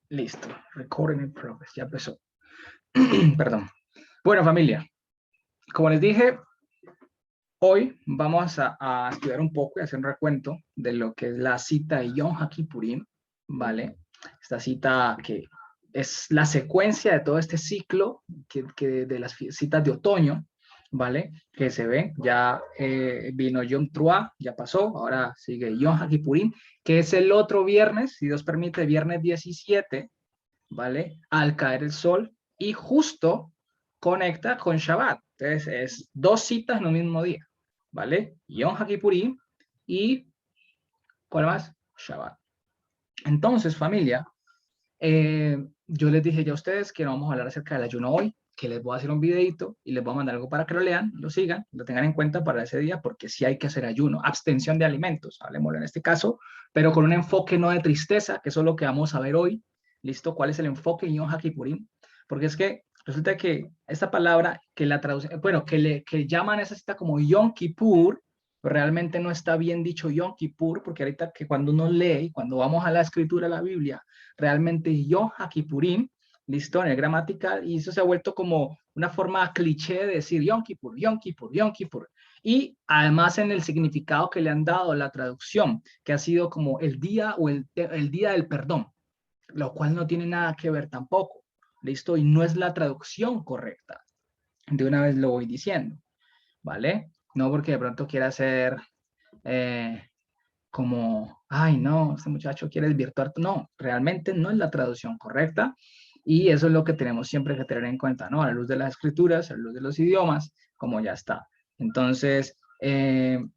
Listo. Recording in progress. Ya empezó. Perdón. Bueno, familia. Como les dije, hoy vamos a estudiar un poco y hacer un recuento de lo que es la cita de Yom HaKippurim, ¿vale? Esta cita que es la secuencia de todo este ciclo que de las citas de otoño, ¿vale? Que se ve, ya vino Yom Teruah, ya pasó, ahora sigue Yom HaKippurim, que es el otro viernes, si Dios permite, viernes 17, ¿vale? Al caer el sol y justo conecta con Shabbat. Entonces es dos citas en un mismo día, ¿vale? Yom HaKippurim y ¿cuál más? Shabbat. Entonces, familia, yo les dije ya a ustedes que no vamos a hablar acerca del ayuno hoy, que les voy a hacer un videito y les voy a mandar algo para que lo lean, lo sigan, lo tengan en cuenta para ese día, porque sí hay que hacer ayuno, abstención de alimentos, hablemoslo en este caso, pero con un enfoque no de tristeza, que eso es lo que vamos a ver hoy. ¿Listo? ¿Cuál es el enfoque en Yom HaKippurim? Porque es que resulta que esta palabra que la traducen, bueno, que llaman esa cita como Yom Kippur, realmente no está bien dicho Yom Kippur, porque ahorita que cuando uno lee, cuando vamos a la escritura de la Biblia, realmente Yom HaKippurim, listo, en el gramatical, y eso se ha vuelto como una forma cliché de decir Yom Kippur, Yom Kippur, Yom Kippur. Y además en el significado que le han dado la traducción, que ha sido como el día o el día del perdón, lo cual no tiene nada que ver tampoco, listo, y no es la traducción correcta. De una vez lo voy diciendo, ¿vale? No porque de pronto quiera ser como, ay, no, este muchacho quiere desvirtuar. No, realmente no es la traducción correcta y eso es lo que tenemos siempre que tener en cuenta, ¿no? A la luz de las escrituras, a la luz de los idiomas, como ya está. Entonces,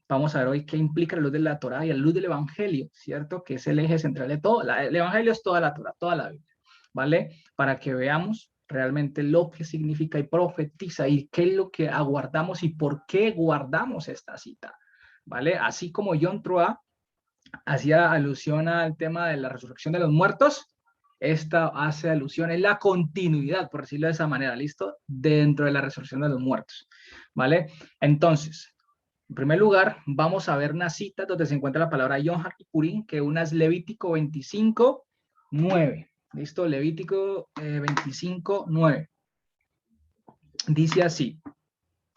vamos a ver hoy qué implica la luz de la Torá y la luz del Evangelio, ¿cierto? Que es el eje central de todo. El Evangelio es toda la Torá, toda la Biblia, ¿vale? Para que veamos realmente lo que significa y profetiza y qué es lo que aguardamos y por qué guardamos esta cita, ¿vale? Así como John Troa hacía alusión al tema de la resurrección de los muertos, esta hace alusión en la continuidad, por decirlo de esa manera, ¿listo? Dentro de la resurrección de los muertos, ¿vale? Entonces, en primer lugar, vamos a ver una cita donde se encuentra la palabra Yom HaKippurim, que una es Levítico 25, 9. ¿Listo? Levítico 25, 9. Dice así,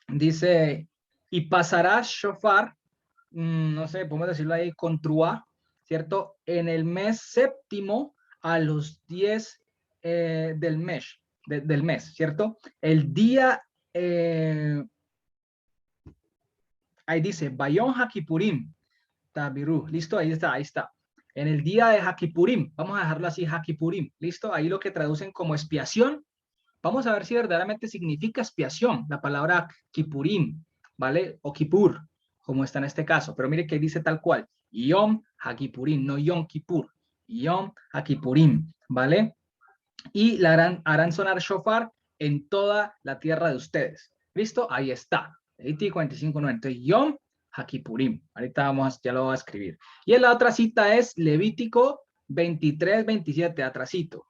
dice, y pasará shofar, no sé, podemos decirlo ahí, con Truá, ¿cierto? En el mes séptimo a los 10 del mes, ¿cierto? El día, ahí dice, Bayón Hakipurim, Tabiru, ¿listo? Ahí está, ahí está. En el día de Hakipurim, vamos a dejarlo así, Hakipurim, ¿listo? Ahí lo que traducen como expiación. Vamos a ver si verdaderamente significa expiación, la palabra Kipurim, ¿vale? O Kippur, como está en este caso. Pero mire que dice tal cual, Yom HaKippurim, no Yom Kippur, Yom HaKippurim, ¿vale? Y la harán sonar shofar en toda la tierra de ustedes. ¿Listo? Ahí está. Levítico 25:9. Entonces, Yom HaKippurim. Ahorita ya lo voy a escribir. Y en la otra cita es Levítico 23:27, atrasito.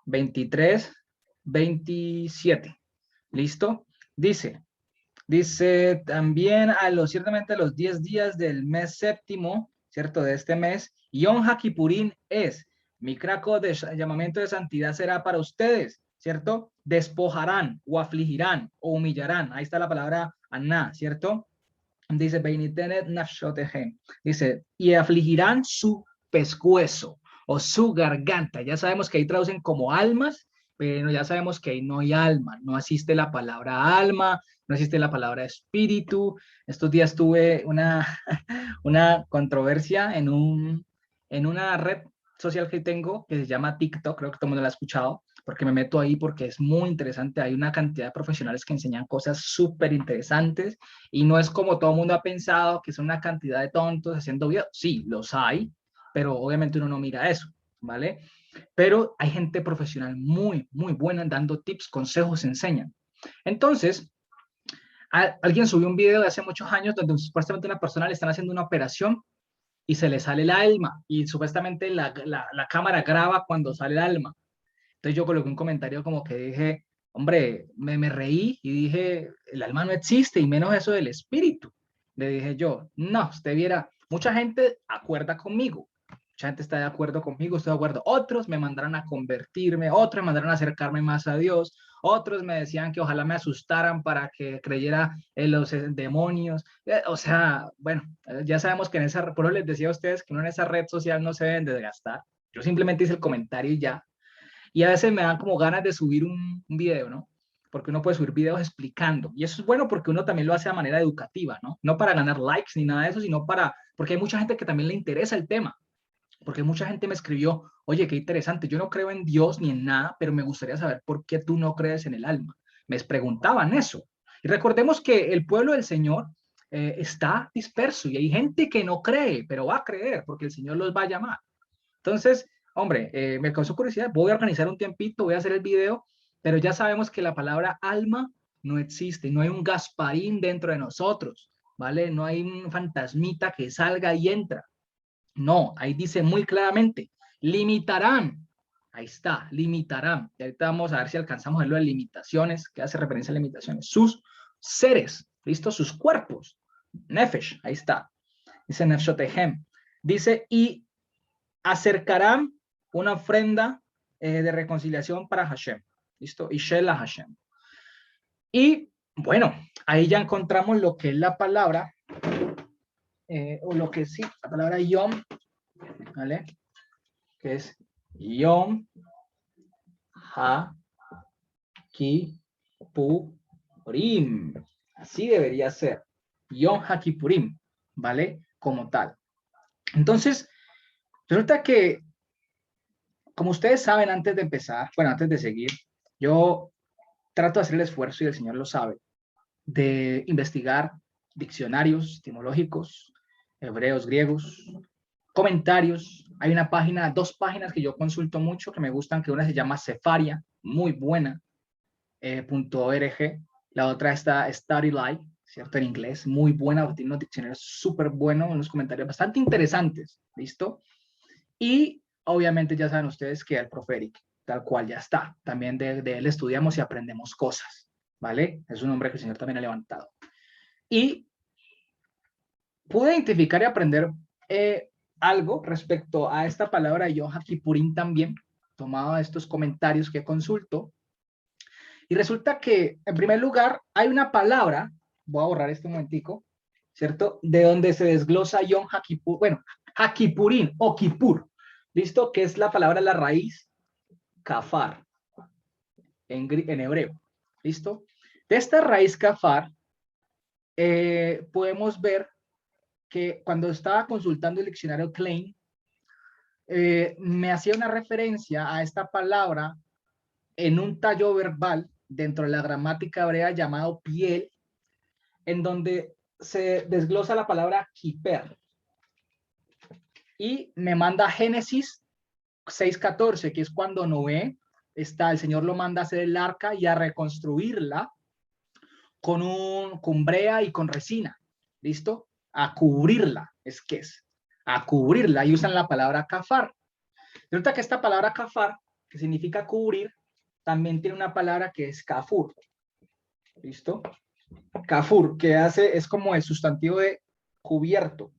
23:27. ¿Listo? Dice también ciertamente a los 10 días del mes séptimo, ¿cierto? De este mes, Yom HaKippurim es, mi craco de llamamiento de santidad será para ustedes, ¿cierto? Despojarán o afligirán o humillarán. Ahí está la palabra aná, ¿cierto? Dice, Beinitenet nafshotehem. Dice, y afligirán su pescuezo o su garganta. Ya sabemos que ahí traducen como almas, pero ya sabemos que ahí no hay alma, no existe la palabra alma, no existe la palabra espíritu. Estos días tuve una controversia en una red social que tengo que se llama TikTok, creo que todo el mundo la ha escuchado, porque me meto ahí porque es muy interesante. Hay una cantidad de profesionales que enseñan cosas súper interesantes y no es como todo el mundo ha pensado que son una cantidad de tontos haciendo videos. Sí, los hay, pero obviamente uno no mira eso, ¿vale? Pero hay gente profesional muy, muy buena dando tips, consejos, enseñan. Entonces, alguien subió un video de hace muchos años donde supuestamente una persona le están haciendo una operación y se le sale el alma y supuestamente la cámara graba cuando sale el alma. Entonces yo coloqué un comentario como que dije, hombre, me reí y dije, el alma no existe y menos eso del espíritu. Le dije yo, no, usted viera, mucha gente acuerda conmigo, Mucha gente está de acuerdo conmigo, estoy de acuerdo. Otros me mandaron a convertirme, otros me mandaron a acercarme más a Dios, otros me decían que ojalá me asustaran para que creyera en los demonios. O sea, bueno, ya sabemos que en esa, por eso les decía a ustedes que uno en esa red social no se deben desgastar. Yo simplemente hice el comentario y ya. Y a veces me dan como ganas de subir un video, ¿no? Porque uno puede subir videos explicando. Y eso es bueno porque uno también lo hace de manera educativa, ¿no? No para ganar likes ni nada de eso, sino para, porque hay mucha gente que también le interesa el tema. Porque mucha gente me escribió, oye, qué interesante, yo no creo en Dios ni en nada, pero me gustaría saber por qué tú no crees en el alma. Me preguntaban eso. Y recordemos que el pueblo del Señor está disperso y hay gente que no cree, pero va a creer porque el Señor los va a llamar. Entonces, hombre, me causó curiosidad, voy a organizar un tiempito, voy a hacer el video, pero ya sabemos que la palabra alma no existe, no hay un Gasparín dentro de nosotros, ¿vale? No hay un fantasmita que salga y entra. No, ahí dice muy claramente, limitarán. Ahí está, limitarán. Y ahorita vamos a ver si alcanzamos a ver lo de limitaciones, que hace referencia a limitaciones. Sus seres, ¿listo? Sus cuerpos. Nefesh, ahí está. Dice Nefshotehem. Dice, y acercarán una ofrenda de reconciliación para Hashem. ¿Listo? Y Shela Hashem. Y bueno, ahí ya encontramos lo que es la palabra, o lo que sí, la palabra Yom, ¿vale? Que es Yom HaKippurim. Así debería ser. Yom HaKippurim, ¿vale? Como tal. Entonces, resulta que, como ustedes saben, antes de empezar, bueno, antes de seguir, yo trato de hacer el esfuerzo, y el Señor lo sabe, de investigar diccionarios etimológicos, hebreos, griegos, comentarios. Hay una página, dos páginas que yo consulto mucho, que me gustan, que una se llama Sefaria, muy buena, .org. La otra está Study Live, ¿cierto? En inglés, muy buena, tiene unos diccionarios súper buenos, unos comentarios bastante interesantes, ¿listo? Y obviamente ya saben ustedes que el Proferic, tal cual ya está. También de él estudiamos y aprendemos cosas, ¿vale? Es un hombre que el Señor también ha levantado. Y pude identificar y aprender algo respecto a esta palabra Yom HaKippurim también, tomado estos comentarios que consulto. Y resulta que, en primer lugar, hay una palabra, voy a borrar este momentico, ¿cierto? De donde se desglosa Yom HaKippur, bueno, HaKippurim o Kippur, ¿listo? Que es la palabra, la raíz, kafar, en hebreo, ¿listo? De esta raíz kafar, podemos ver que cuando estaba consultando el diccionario Klein, me hacía una referencia a esta palabra en un tallo verbal dentro de la gramática hebrea llamado piel, en donde se desglosa la palabra kiper. Y me manda Génesis 6:14, que es cuando Noé el Señor lo manda a hacer el arca y a reconstruirla con brea y con resina. ¿Listo? A cubrirla, a cubrirla, y usan la palabra kafar. Resulta que esta palabra kafar, que significa cubrir, también tiene una palabra que es kafur. ¿Listo? Kafur, que es como el sustantivo de cubierto.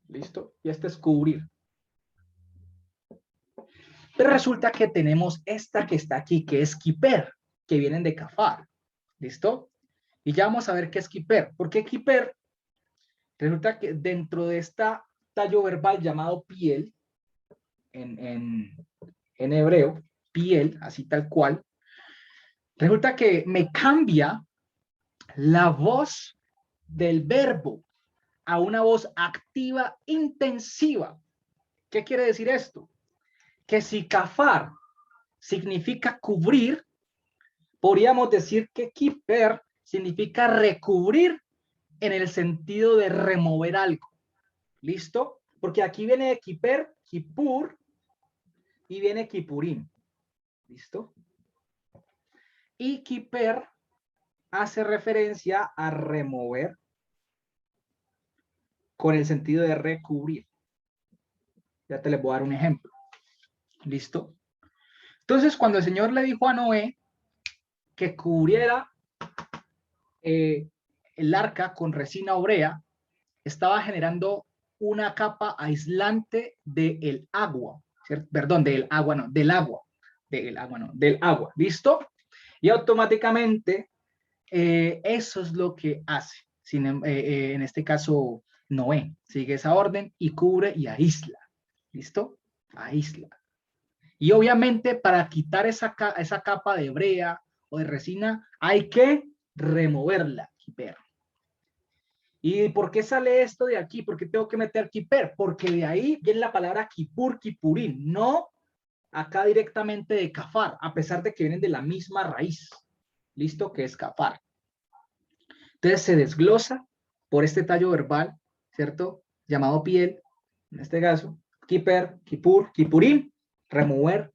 ¿Listo? Y este es cubrir. Pero resulta que tenemos esta que está aquí, que es kiper, que vienen de kafar. ¿Listo? Y ya vamos a ver qué es kiper. ¿Por qué kiper? Resulta que dentro de esta tallo verbal llamado piel, en hebreo, piel, así tal cual, resulta que me cambia la voz del verbo a una voz activa intensiva. ¿Qué quiere decir esto? Que si kafar significa cubrir, podríamos decir que kiper significa recubrir en el sentido de remover algo. ¿Listo? Porque aquí viene de kiper, kipur, y viene kipurim. ¿Listo? Y kiper hace referencia a remover con el sentido de recubrir. Ya te les voy a dar un ejemplo. ¿Listo? Entonces, cuando el Señor le dijo a Noé que cubriera el arca con resina obrea, estaba generando una capa aislante del agua, ¿cierto? Perdón, del agua, no, del agua, del agua, ¿listo? Y automáticamente eso es lo que hace. En este caso, Noé sigue esa orden y cubre y aísla, ¿listo? Aísla. Y obviamente para quitar esa capa de brea o de resina hay que removerla, Kiper. ¿Y por qué sale esto de aquí? ¿Por qué tengo que meter Kiper? Porque de ahí viene la palabra Kipur, Kipurín, no acá directamente de Kafar, a pesar de que vienen de la misma raíz, ¿listo? Que es Kafar. Entonces se desglosa por este tallo verbal, ¿cierto? Llamado piel, en este caso, Kiper, Kipur, Kipurín, remover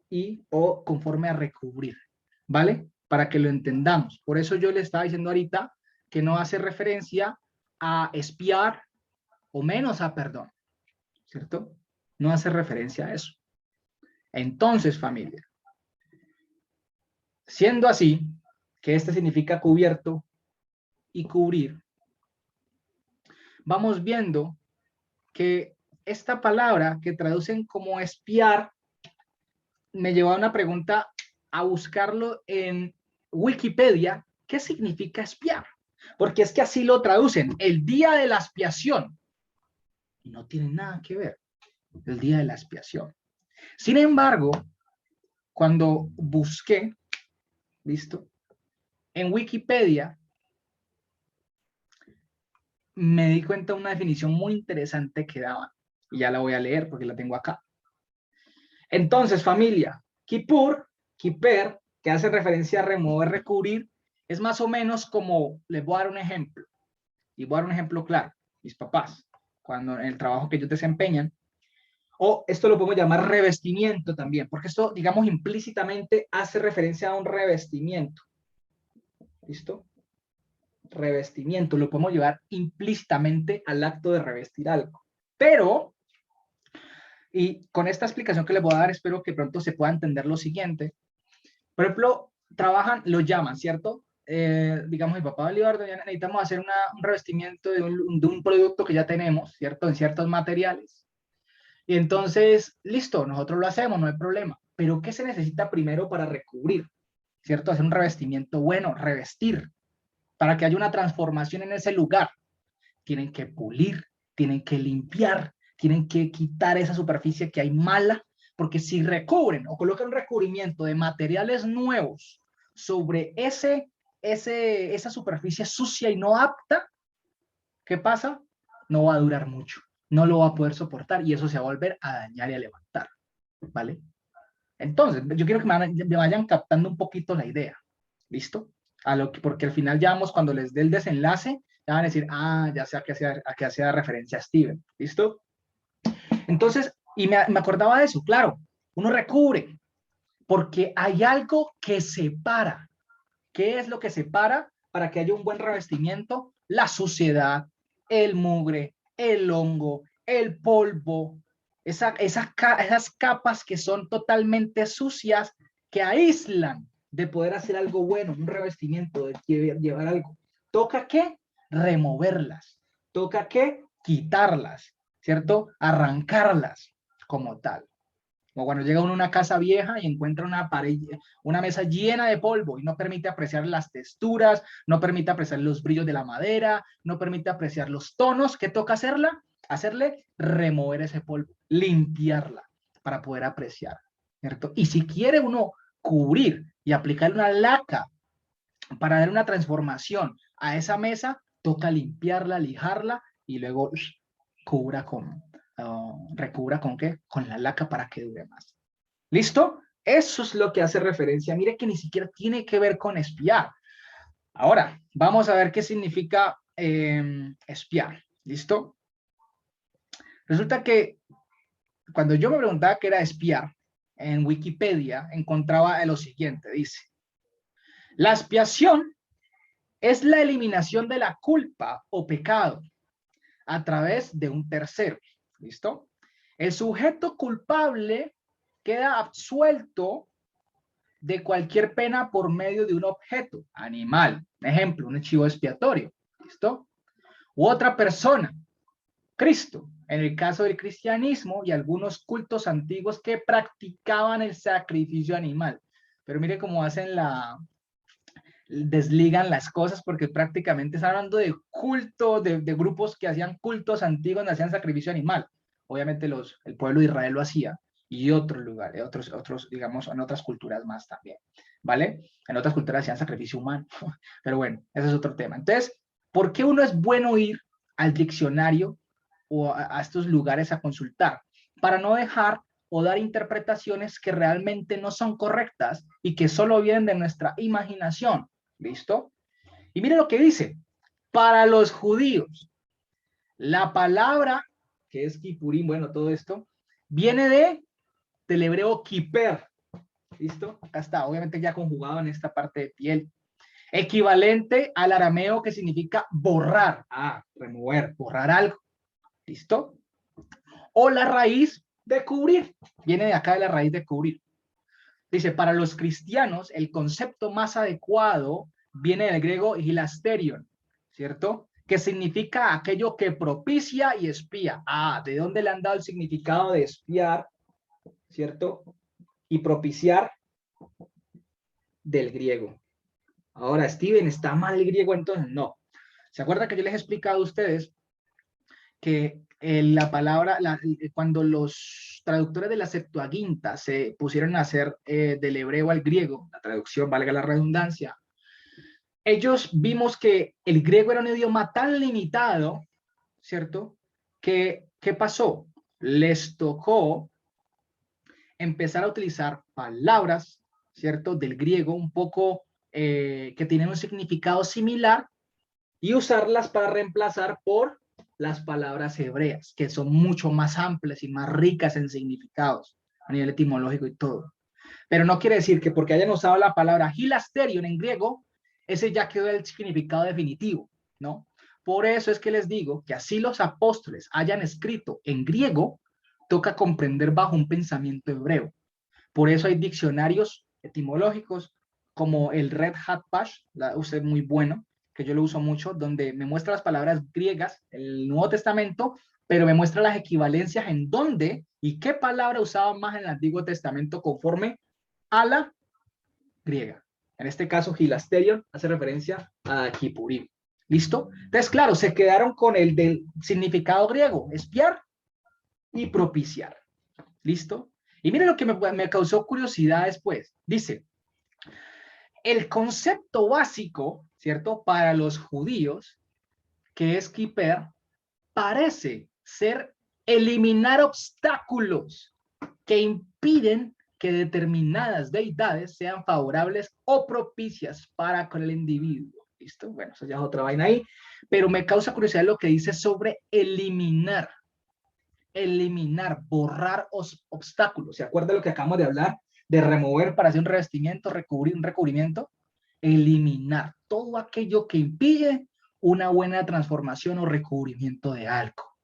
y o conforme a recubrir, ¿vale? Para que lo entendamos. Por eso yo le estaba diciendo ahorita que no hace referencia a espiar o menos a perdón, ¿cierto? No hace referencia a eso. Entonces, familia, siendo así, que este significa cubierto y cubrir, vamos viendo que esta palabra que traducen como espiar me llevó a una pregunta a buscarlo en Wikipedia. ¿Qué significa espiar? Porque es que así lo traducen, el día de la expiación. Y no tiene nada que ver el día de la expiación. Sin embargo, cuando busqué, ¿listo? En Wikipedia, me di cuenta de una definición muy interesante que daban. Y ya la voy a leer porque la tengo acá. Entonces, familia, Kippur, Kiper, que hace referencia a remover, recubrir, es más o menos como, les voy a dar un ejemplo, y voy a dar un ejemplo claro, mis papás, cuando en el trabajo que ellos desempeñan, o esto lo podemos llamar revestimiento también, porque esto, digamos, implícitamente hace referencia a un revestimiento, ¿listo? Revestimiento, lo podemos llevar implícitamente al acto de revestir algo, pero, y con esta explicación que les voy a dar, espero que pronto se pueda entender lo siguiente. Por ejemplo, trabajan, lo llaman, ¿cierto? Digamos, mi papá Olivardo, ya necesitamos hacer un revestimiento de un producto que ya tenemos, ¿cierto? En ciertos materiales. Y entonces, listo, nosotros lo hacemos, no hay problema. Pero ¿qué se necesita primero para recubrir? ¿Cierto? Hacer un revestimiento bueno, revestir, para que haya una transformación en ese lugar. Tienen que pulir, tienen que limpiar, tienen que quitar esa superficie que hay mala, porque si recubren o colocan un recubrimiento de materiales nuevos sobre esa superficie sucia y no apta, ¿qué pasa? No va a durar mucho, no lo va a poder soportar y eso se va a volver a dañar y a levantar, ¿vale? Entonces, yo quiero que me vayan captando un poquito la idea, ¿listo? Porque al final ya vamos, cuando les dé el desenlace, ya van a decir, ah, ya sé a qué hacía referencia Steven, ¿listo? Entonces, y me acordaba de eso, claro, uno recubre, porque hay algo que separa. ¿Qué es lo que separa para que haya un buen revestimiento? La suciedad, el mugre, el hongo, el polvo, esas capas que son totalmente sucias, que aíslan de poder hacer algo bueno, un revestimiento, de llevar algo. ¿Toca qué? Removerlas. ¿Toca qué? Quitarlas, ¿cierto? Arrancarlas como tal. O cuando llega uno a una casa vieja y encuentra una pared, una mesa llena de polvo y no permite apreciar las texturas, no permite apreciar los brillos de la madera, no permite apreciar los tonos, ¿qué toca hacerle? Remover ese polvo, limpiarla para poder apreciar, ¿cierto? Y si quiere uno cubrir y aplicar una laca para dar una transformación a esa mesa, toca limpiarla, lijarla y luego cubra recubra con qué, con la laca para que dure más. ¿Listo? Eso es lo que hace referencia. Mire que ni siquiera tiene que ver con espiar. Ahora, vamos a ver qué significa espiar. ¿Listo? Resulta que cuando yo me preguntaba qué era espiar, en Wikipedia encontraba lo siguiente, dice, la expiación es la eliminación de la culpa o pecado a través de un tercero. ¿Listo? El sujeto culpable queda absuelto de cualquier pena por medio de un objeto, animal, ejemplo, un chivo expiatorio, ¿listo? U otra persona, Cristo. En el caso del cristianismo y algunos cultos antiguos que practicaban el sacrificio animal. Pero mire cómo hacen desligan las cosas porque prácticamente están hablando de culto, de grupos que hacían cultos antiguos, donde hacían sacrificio animal. Obviamente el pueblo de Israel lo hacía y otros lugares, otros, digamos, en otras culturas más también, ¿vale? En otras culturas hacían sacrificio humano, pero bueno, ese es otro tema. Entonces, ¿por qué uno es bueno ir al diccionario o a estos lugares a consultar? Para no dejar o dar interpretaciones que realmente no son correctas y que solo vienen de nuestra imaginación. ¿Listo? Y mire lo que dice. Para los judíos, la palabra, que es kipurim, bueno, todo esto, viene del hebreo kiper. ¿Listo? Acá está, obviamente ya conjugado en esta parte de piel. Equivalente al arameo que significa borrar. Remover, borrar algo. ¿Listo? O la raíz de cubrir. Viene de acá de la raíz de cubrir. Dice, para los cristianos, el concepto más adecuado viene del griego hilasterion, ¿cierto? Que significa aquello que propicia y espía. ¿De dónde le han dado el significado de espiar, ¿cierto? Y propiciar del griego. Ahora, Steven, ¿está mal el griego entonces? No. ¿Se acuerdan que yo les he explicado a ustedes que la palabra, cuando los traductores de la Septuaginta se pusieron a hacer del hebreo al griego, la traducción, valga la redundancia, ellos vimos que el griego era un idioma tan limitado, ¿cierto? ¿Qué pasó? Les tocó empezar a utilizar palabras, ¿cierto? Del griego un poco que tienen un significado similar y usarlas para reemplazar por las palabras hebreas, que son mucho más amplias y más ricas en significados a nivel etimológico y todo. Pero no quiere decir que porque hayan usado la palabra hilasterion en griego, ese ya quedó el significado definitivo, ¿no? Por eso es que les digo que así los apóstoles hayan escrito en griego, toca comprender bajo un pensamiento hebreo. Por eso hay diccionarios etimológicos como el Red Hat Pash, usted muy bueno, que yo lo uso mucho, donde me muestra las palabras griegas, el Nuevo Testamento, pero me muestra las equivalencias en dónde y qué palabra usaba más en el Antiguo Testamento conforme a la griega. En este caso, hilasterion hace referencia a Kippurim. ¿Listo? Entonces, claro, se quedaron con el del significado griego, espiar y propiciar. ¿Listo? Y mire lo que me causó curiosidad después. Dice, el concepto básico, ¿cierto? Para los judíos, que es kiper, parece ser eliminar obstáculos que impiden que determinadas deidades sean favorables o propicias para con el individuo. ¿Listo? Bueno, eso ya es otra vaina ahí, pero me causa curiosidad lo que dice sobre eliminar, borrar obstáculos. ¿Se acuerda de lo que acabamos de hablar? De remover para hacer un revestimiento, recubrir un recubrimiento. Eliminar todo aquello que impide una buena transformación o recubrimiento de algo.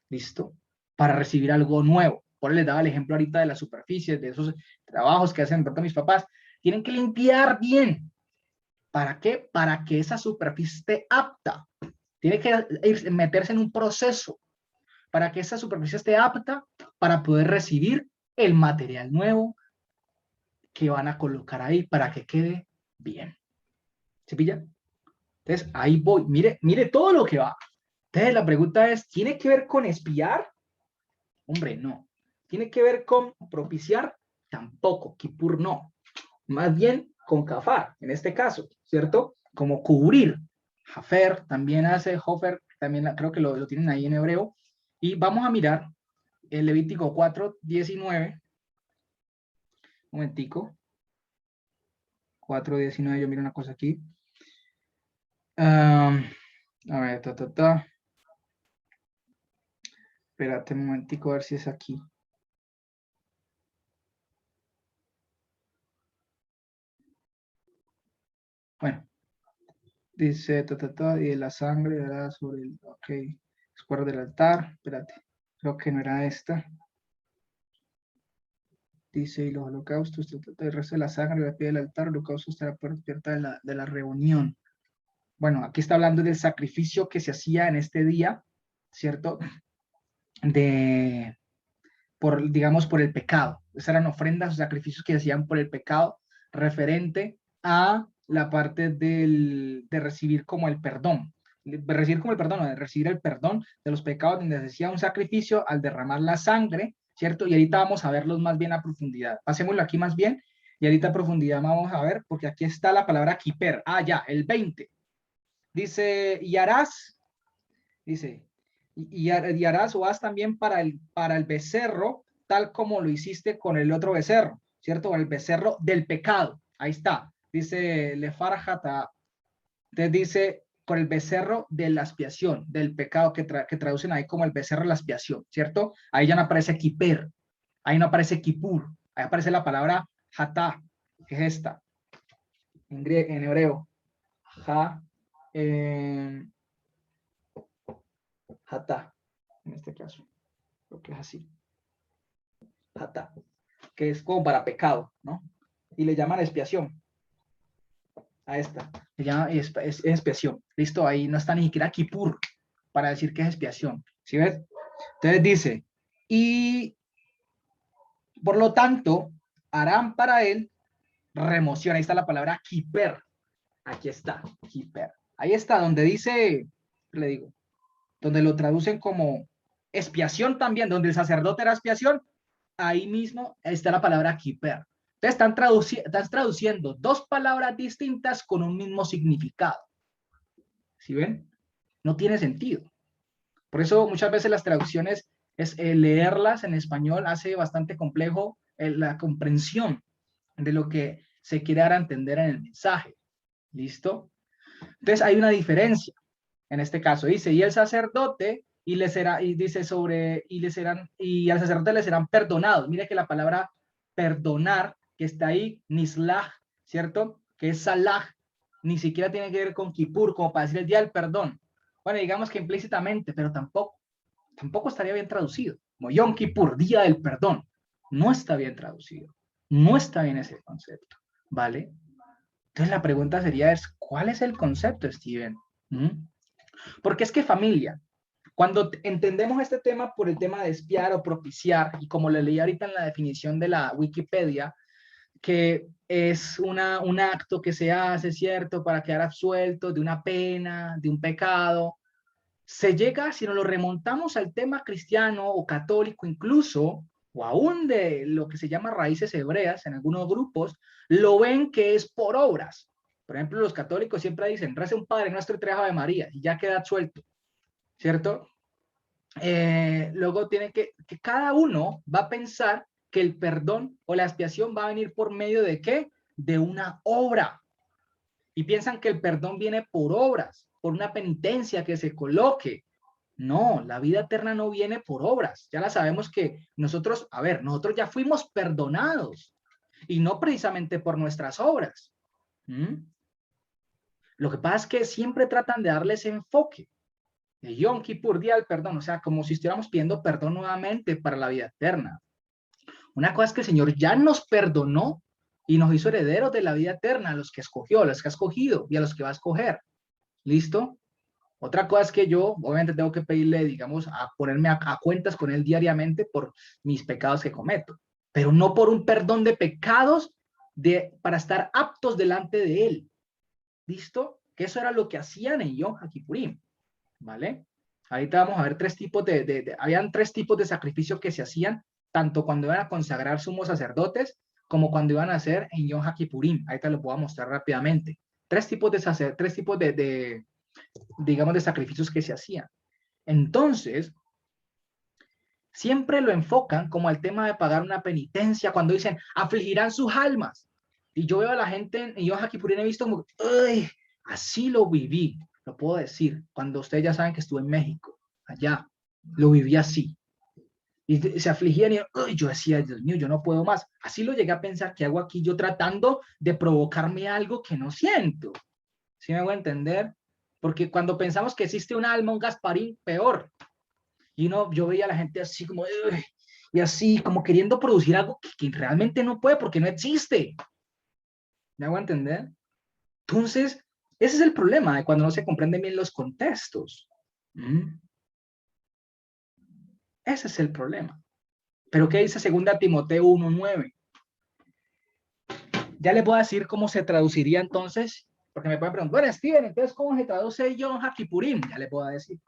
¿Listo? Para recibir algo nuevo. Por eso les daba el ejemplo ahorita de las superficies, de esos trabajos que hacen mis papás. Tienen que limpiar bien. ¿Para qué? Para que esa superficie esté apta. Tiene que meterse en un proceso para que esa superficie esté apta para poder recibir el material nuevo que van a colocar ahí para que quede bien. ¿Se pilla? Entonces, ahí voy. Mire todo lo que va. Entonces, la pregunta es, ¿tiene que ver con espiar? Hombre, no. ¿Tiene que ver con propiciar? Tampoco. Kippur no. Más bien con kafar, en este caso, ¿cierto? Como cubrir. Hafer también hace, Hofer también creo que lo tienen ahí en hebreo. Y vamos a mirar el Levítico 4:19. Un momentico. 4:19, yo miro una cosa aquí. A ver, Espérate un momentico a ver si es aquí. Bueno, dice, y de la sangre dará sobre el, ok, escuadro del altar, espérate, creo que no era esta. Dice, y los holocaustos, el resto de la sangre, la pie del altar, el holocausto estará por puerta de la reunión. Bueno, aquí está hablando del sacrificio que se hacía en este día, ¿cierto? digamos, por el pecado. Esas eran ofrendas o sacrificios que hacían por el pecado, referente a la parte de recibir como el perdón. De recibir como el perdón, o de recibir el perdón de los pecados, donde se hacía un sacrificio al derramar la sangre, ¿cierto? Y ahorita vamos a verlos más bien a profundidad. Pasémoslo aquí más bien, y ahorita a profundidad vamos a ver, porque aquí está la palabra kiper. Ah, ya, el 20. Dice, y harás, dice, y harás o haz también para el becerro, tal como lo hiciste con el otro becerro, ¿cierto? Con el becerro del pecado. Ahí está. Dice Lefarjata, te dice con el becerro de la expiación, del pecado, que traducen ahí como el becerro de la expiación, ¿cierto? Ahí ya no aparece kiper, ahí no aparece kipur, ahí aparece la palabra hatá, que es esta, en hebreo. Ha, eh, hatá, en este caso, creo que es así. Hatá, que es como para pecado, ¿no? Y le llaman expiación a esta. Se llama expiación. Listo, ahí no está ni siquiera kipur para decir que es expiación. ¿Sí ves? Entonces dice, y por lo tanto, harán para él remoción. Ahí está la palabra kiper. Aquí está, kiper. Ahí está, donde dice, le digo, donde lo traducen como expiación también, donde el sacerdote era expiación, ahí mismo está la palabra kiper. Entonces están traduciendo dos palabras distintas con un mismo significado. ¿Sí ven? No tiene sentido. Por eso muchas veces las traducciones, leerlas en español hace bastante complejo la comprensión de lo que se quiere dar a entender en el mensaje. ¿Listo? Entonces hay una diferencia. En este caso dice, y el sacerdote, y le será, y dice sobre, y le serán, y al sacerdote le serán perdonados. Mire que la palabra perdonar, que está ahí, nislah, ¿cierto? Que es salah, ni siquiera tiene que ver con Kippur, como para decir el día del perdón. Bueno, digamos que implícitamente, pero tampoco estaría bien traducido. Como Yom Kippur, día del perdón. No está bien traducido. No está bien ese concepto, ¿vale? Entonces la pregunta sería ¿cuál es el concepto, Steven? ¿Mm? Porque es que familia, cuando entendemos este tema por el tema de espiar o propiciar, y como le leí ahorita en la definición de la Wikipedia, que es un acto que se hace, ¿cierto?, para quedar absuelto de una pena, de un pecado, se llega, si nos lo remontamos al tema cristiano o católico incluso, o aún de lo que se llama raíces hebreas en algunos grupos, lo ven que es por obras. Por ejemplo, los católicos siempre dicen, reza un Padre Nuestro y 3 Ave María, y ya queda suelto, ¿cierto? Luego tiene que cada uno va a pensar que el perdón o la expiación va a venir por medio de ¿qué? De una obra. Y piensan que el perdón viene por obras, por una penitencia que se coloque. No, la vida eterna no viene por obras. Ya la sabemos que nosotros, a ver, nosotros ya fuimos perdonados y no precisamente por nuestras obras. ¿Mm? Lo que pasa es que siempre tratan de darle ese enfoque. De Yom Kippur, día del perdón, o sea, como si estuviéramos pidiendo perdón nuevamente para la vida eterna. Una cosa es que el Señor ya nos perdonó y nos hizo herederos de la vida eterna, a los que escogió, a los que ha escogido y a los que va a escoger. ¿Listo? Otra cosa es que yo, obviamente, tengo que pedirle, digamos, a ponerme a cuentas con él diariamente por mis pecados que cometo, pero no por un perdón de pecados para estar aptos delante de él. ¿Listo? Que eso era lo que hacían en Yom Kippurim, ¿vale? Ahorita vamos a ver habían tres tipos de sacrificios que se hacían, tanto cuando iban a consagrar sumos sacerdotes, como cuando iban a hacer en Yom Kippurim. Ahorita lo puedo mostrar rápidamente. Tres tipos digamos, de sacrificios que se hacían. Entonces, siempre lo enfocan como al tema de pagar una penitencia, cuando dicen, afligirán sus almas. Y yo veo a la gente en Yom Kippurim, he visto como, ¡ay! Así lo viví, lo puedo decir, cuando ustedes ya saben que estuve en México, allá, lo viví así. Y se afligían y ¡ay! Yo decía, Dios mío, yo no puedo más. Así lo llegué a pensar, ¿qué hago aquí yo tratando de provocarme algo que no siento? ¿Sí me hago entender? Porque cuando pensamos que existe un alma, un Gasparín, peor. Y yo veía a la gente así como, "Ugh", y así como queriendo producir algo que realmente no puede porque no existe. ¿Me hago entender? Entonces, ese es el problema de cuando no se comprenden bien los contextos. ¿Mm? Ese es el problema. Pero ¿qué dice 2 Timoteo 1:9? Ya les voy a decir cómo se traduciría entonces, porque me pueden preguntar, bueno, Steven, entonces, ¿cómo se traduce Yom HaKippurim? Ya les puedo decir.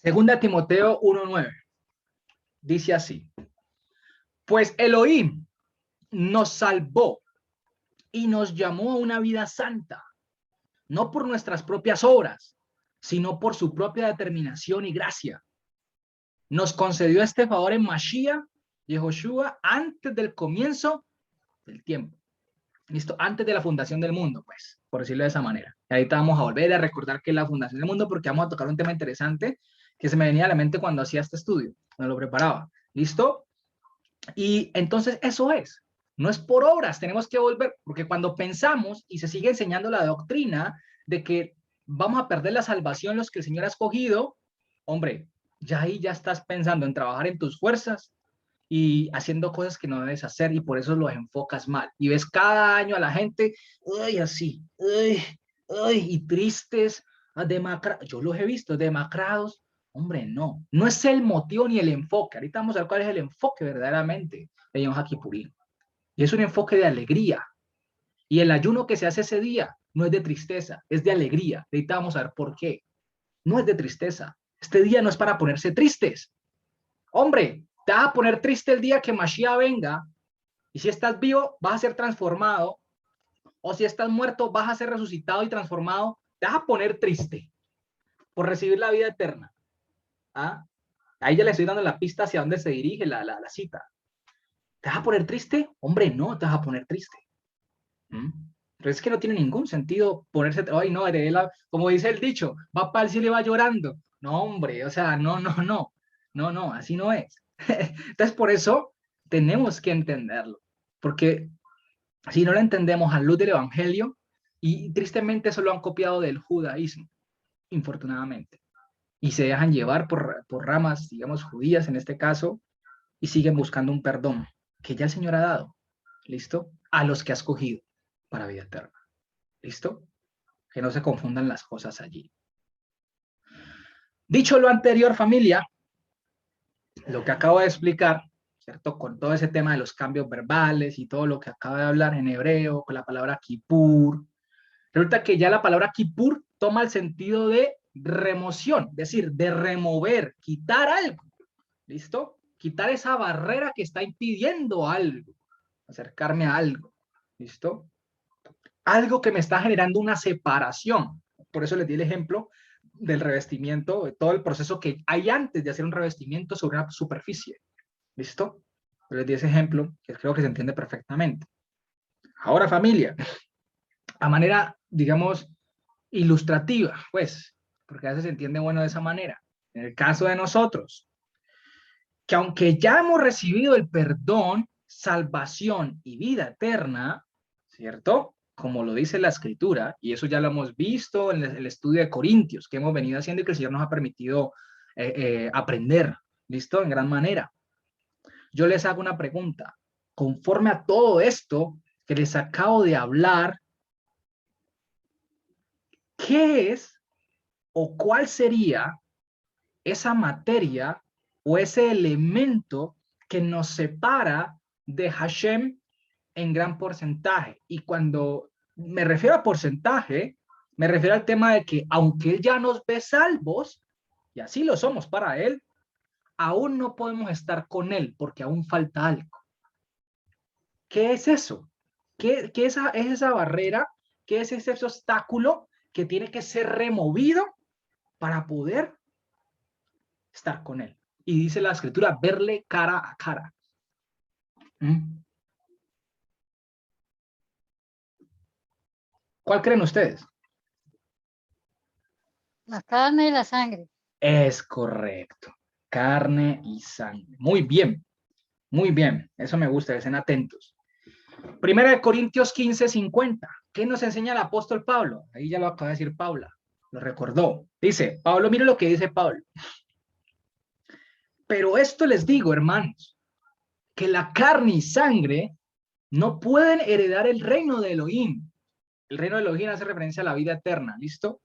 2 Timoteo 1:9. Dice así: pues Elohim nos salvó y nos llamó a una vida santa, no por nuestras propias obras, sino por su propia determinación y gracia. Nos concedió este favor en Mashiach, Yehoshua, antes del comienzo del tiempo. ¿Listo? Antes de la fundación del mundo, pues, por decirlo de esa manera. Y ahorita vamos a volver a recordar que es la fundación del mundo, porque vamos a tocar un tema interesante que se me venía a la mente cuando hacía este estudio, cuando lo preparaba. ¿Listo? Y entonces eso es. No es por obras, tenemos que volver, porque cuando pensamos y se sigue enseñando la doctrina de que vamos a perder la salvación los que el Señor ha escogido, hombre, ya ahí ya estás pensando en trabajar en tus fuerzas y haciendo cosas que no debes hacer y por eso los enfocas mal. Y ves cada año a la gente, uy, así, uy, uy, y tristes, demacrados. Yo los he visto, demacrados. Hombre, no, no es el motivo ni el enfoque. Ahorita vamos a ver cuál es el enfoque verdaderamente de Yom HaKippurim. Y es un enfoque de alegría. Y el ayuno que se hace ese día no es de tristeza, es de alegría. Ahorita vamos a ver por qué. No es de tristeza. Este día no es para ponerse tristes. Hombre, te vas a poner triste el día que Mashiach venga, y si estás vivo, vas a ser transformado, o si estás muerto, vas a ser resucitado y transformado. Te vas a poner triste por recibir la vida eterna. ¿Ah? Ahí ya le estoy dando la pista hacia dónde se dirige la cita. ¿Te vas a poner triste? Hombre, no te vas a poner triste. ¿Mm? Pero es que no tiene ningún sentido ponerse, ay, no, como dice el dicho, va para el cielo y va llorando. No, hombre, o sea, no, no, no, no, no, así no es. Entonces, por eso tenemos que entenderlo, porque si no lo entendemos a luz del Evangelio, y tristemente eso lo han copiado del judaísmo, infortunadamente, y se dejan llevar por ramas, digamos, judías en este caso, y siguen buscando un perdón que ya el Señor ha dado, ¿listo? A los que ha escogido para vida eterna, ¿listo? Que no se confundan las cosas allí. Dicho lo anterior, familia, lo que acabo de explicar, ¿cierto? Con todo ese tema de los cambios verbales y todo lo que acabo de hablar en hebreo, con la palabra kippur, resulta que ya la palabra kippur toma el sentido de remoción, es decir, de remover, quitar algo, ¿listo? Quitar esa barrera que está impidiendo algo, acercarme a algo, ¿listo? Algo que me está generando una separación. Por eso les di el ejemplo del revestimiento, de todo el proceso que hay antes de hacer un revestimiento sobre una superficie. ¿Listo? Les di ese ejemplo que creo que se entiende perfectamente. Ahora, familia, a manera, digamos, ilustrativa, pues, porque a veces se entiende bueno de esa manera. En el caso de nosotros, que aunque ya hemos recibido el perdón, salvación y vida eterna, ¿cierto? Como lo dice la Escritura, y eso ya lo hemos visto en el estudio de Corintios, que hemos venido haciendo y que el Señor nos ha permitido aprender, ¿listo? En gran manera. Yo les hago una pregunta. Conforme a todo esto que les acabo de hablar, ¿qué es o cuál sería esa materia o ese elemento que nos separa de Hashem en gran porcentaje? Y cuando me refiero a porcentaje, me refiero al tema de que aunque Él ya nos ve salvos, y así lo somos para Él, aún no podemos estar con Él porque aún falta algo. ¿Qué es eso? ¿Qué es esa barrera? ¿Qué es ese obstáculo que tiene que ser removido para poder estar con Él? Y dice la Escritura, verle cara a cara. ¿Mm? ¿Cuál creen ustedes? La carne y la sangre. Es correcto. Carne y sangre. Muy bien, muy bien. Eso me gusta, que estén atentos. Primera de Corintios 15:50. ¿Qué nos enseña el apóstol Pablo? Ahí ya lo acaba de decir Paula. Lo recordó. Dice, Pablo, mire lo que dice Pablo. Pero esto les digo, hermanos, que la carne y sangre no pueden heredar el reino de Elohim. El reino de Elohim hace referencia a la vida eterna, ¿listo?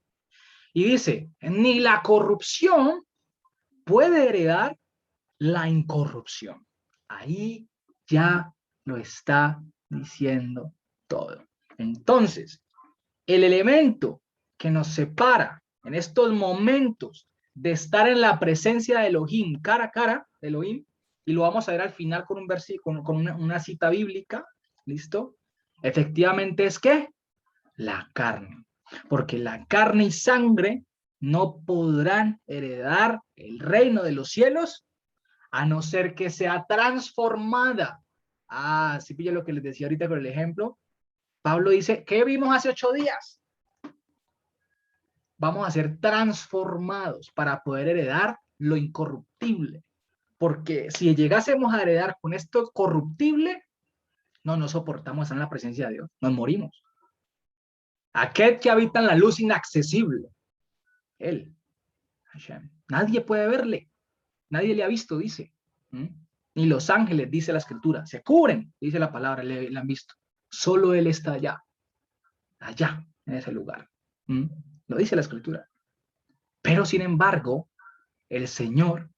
Y dice, ni la corrupción puede heredar la incorrupción. Ahí ya lo está diciendo todo. Entonces, el elemento que nos separa en estos momentos de estar en la presencia de Elohim, cara a cara de Elohim, y lo vamos a ver al final con un versículo, con una cita bíblica, ¿listo? Efectivamente es ¿qué? La carne. Porque la carne y sangre no podrán heredar el reino de los cielos a no ser que sea transformada. Ah, sí pilla lo que les decía ahorita con el ejemplo. Pablo dice, ¿qué vimos hace 8 días? Vamos a ser transformados para poder heredar lo incorruptible. Porque si llegásemos a heredar con esto corruptible, no soportamos estar en la presencia de Dios, nos morimos. Aquel que habita en la luz inaccesible, Él, Hashem. Nadie puede verle, nadie le ha visto, dice. Ni los ángeles, dice la escritura, se cubren, dice la palabra, le han visto. Solo Él está allá, en ese lugar. Lo dice la escritura. Pero sin embargo, el Señor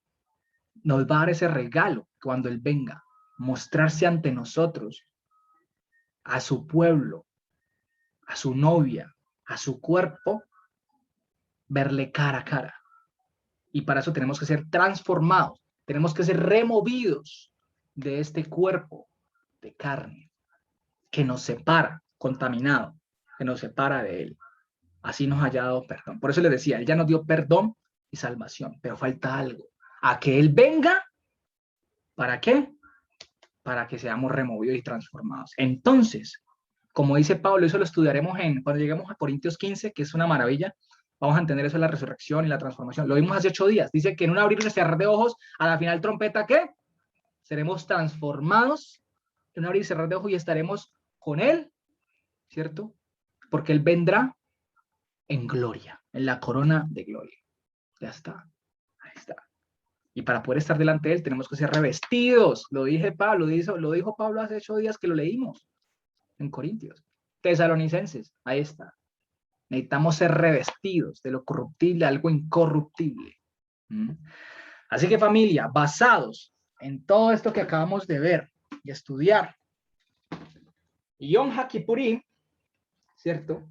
nos va a dar ese regalo cuando Él venga, mostrarse ante nosotros, a su pueblo, a su novia, a su cuerpo, verle cara a cara. Y para eso tenemos que ser transformados, tenemos que ser removidos de este cuerpo de carne que nos separa, contaminado, que nos separa de Él. Así nos haya dado perdón. Por eso les decía, Él ya nos dio perdón y salvación, pero falta algo. A que Él venga, ¿para qué? Para que seamos removidos y transformados. Entonces, como dice Pablo, eso lo estudiaremos cuando lleguemos a Corintios 15, que es una maravilla. Vamos a entender eso de la resurrección y la transformación. Lo vimos hace 8 días. Dice que en un abrir y cerrar de ojos, a la final trompeta, ¿qué? Seremos transformados en un abrir y cerrar de ojos y estaremos con Él, ¿cierto? Porque Él vendrá en gloria, en la corona de gloria. Ya está. Ahí está. Y para poder estar delante de Él tenemos que ser revestidos. Lo dijo Pablo hace 8 días que lo leímos en Corintios. Tesalonicenses, ahí está. Necesitamos ser revestidos de lo corruptible, algo incorruptible. Así que familia, basados en todo esto que acabamos de ver y estudiar, Yom HaKippurim, ¿cierto?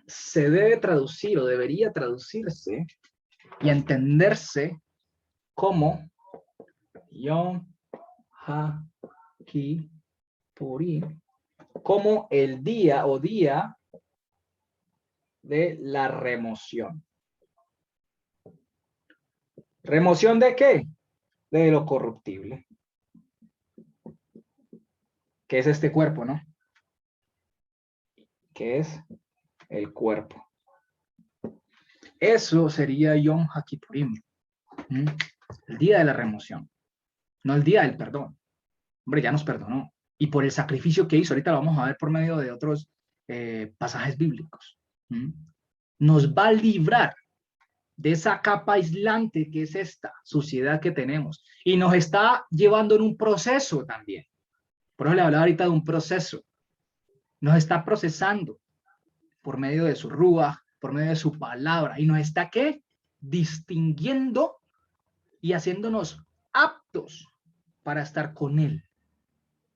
Se debe traducir o debería traducirse y entenderse como Yom HaKippurim, como el día o día de la remoción. ¿Remoción de qué? De lo corruptible. ¿Qué es este cuerpo, no? ¿Qué es el cuerpo? Eso sería Yom HaKippurim. El día de la remoción. No el día del perdón. Hombre, ya nos perdonó. Y por el sacrificio que hizo, ahorita lo vamos a ver por medio de otros pasajes bíblicos. Nos va a librar de esa capa aislante que es esta suciedad que tenemos. Y nos está llevando en un proceso también. Por eso le hablaba ahorita de un proceso. Nos está procesando por medio de su rúa, por medio de su palabra. Y nos está, ¿qué? Distinguiendo y haciéndonos aptos para estar con Él.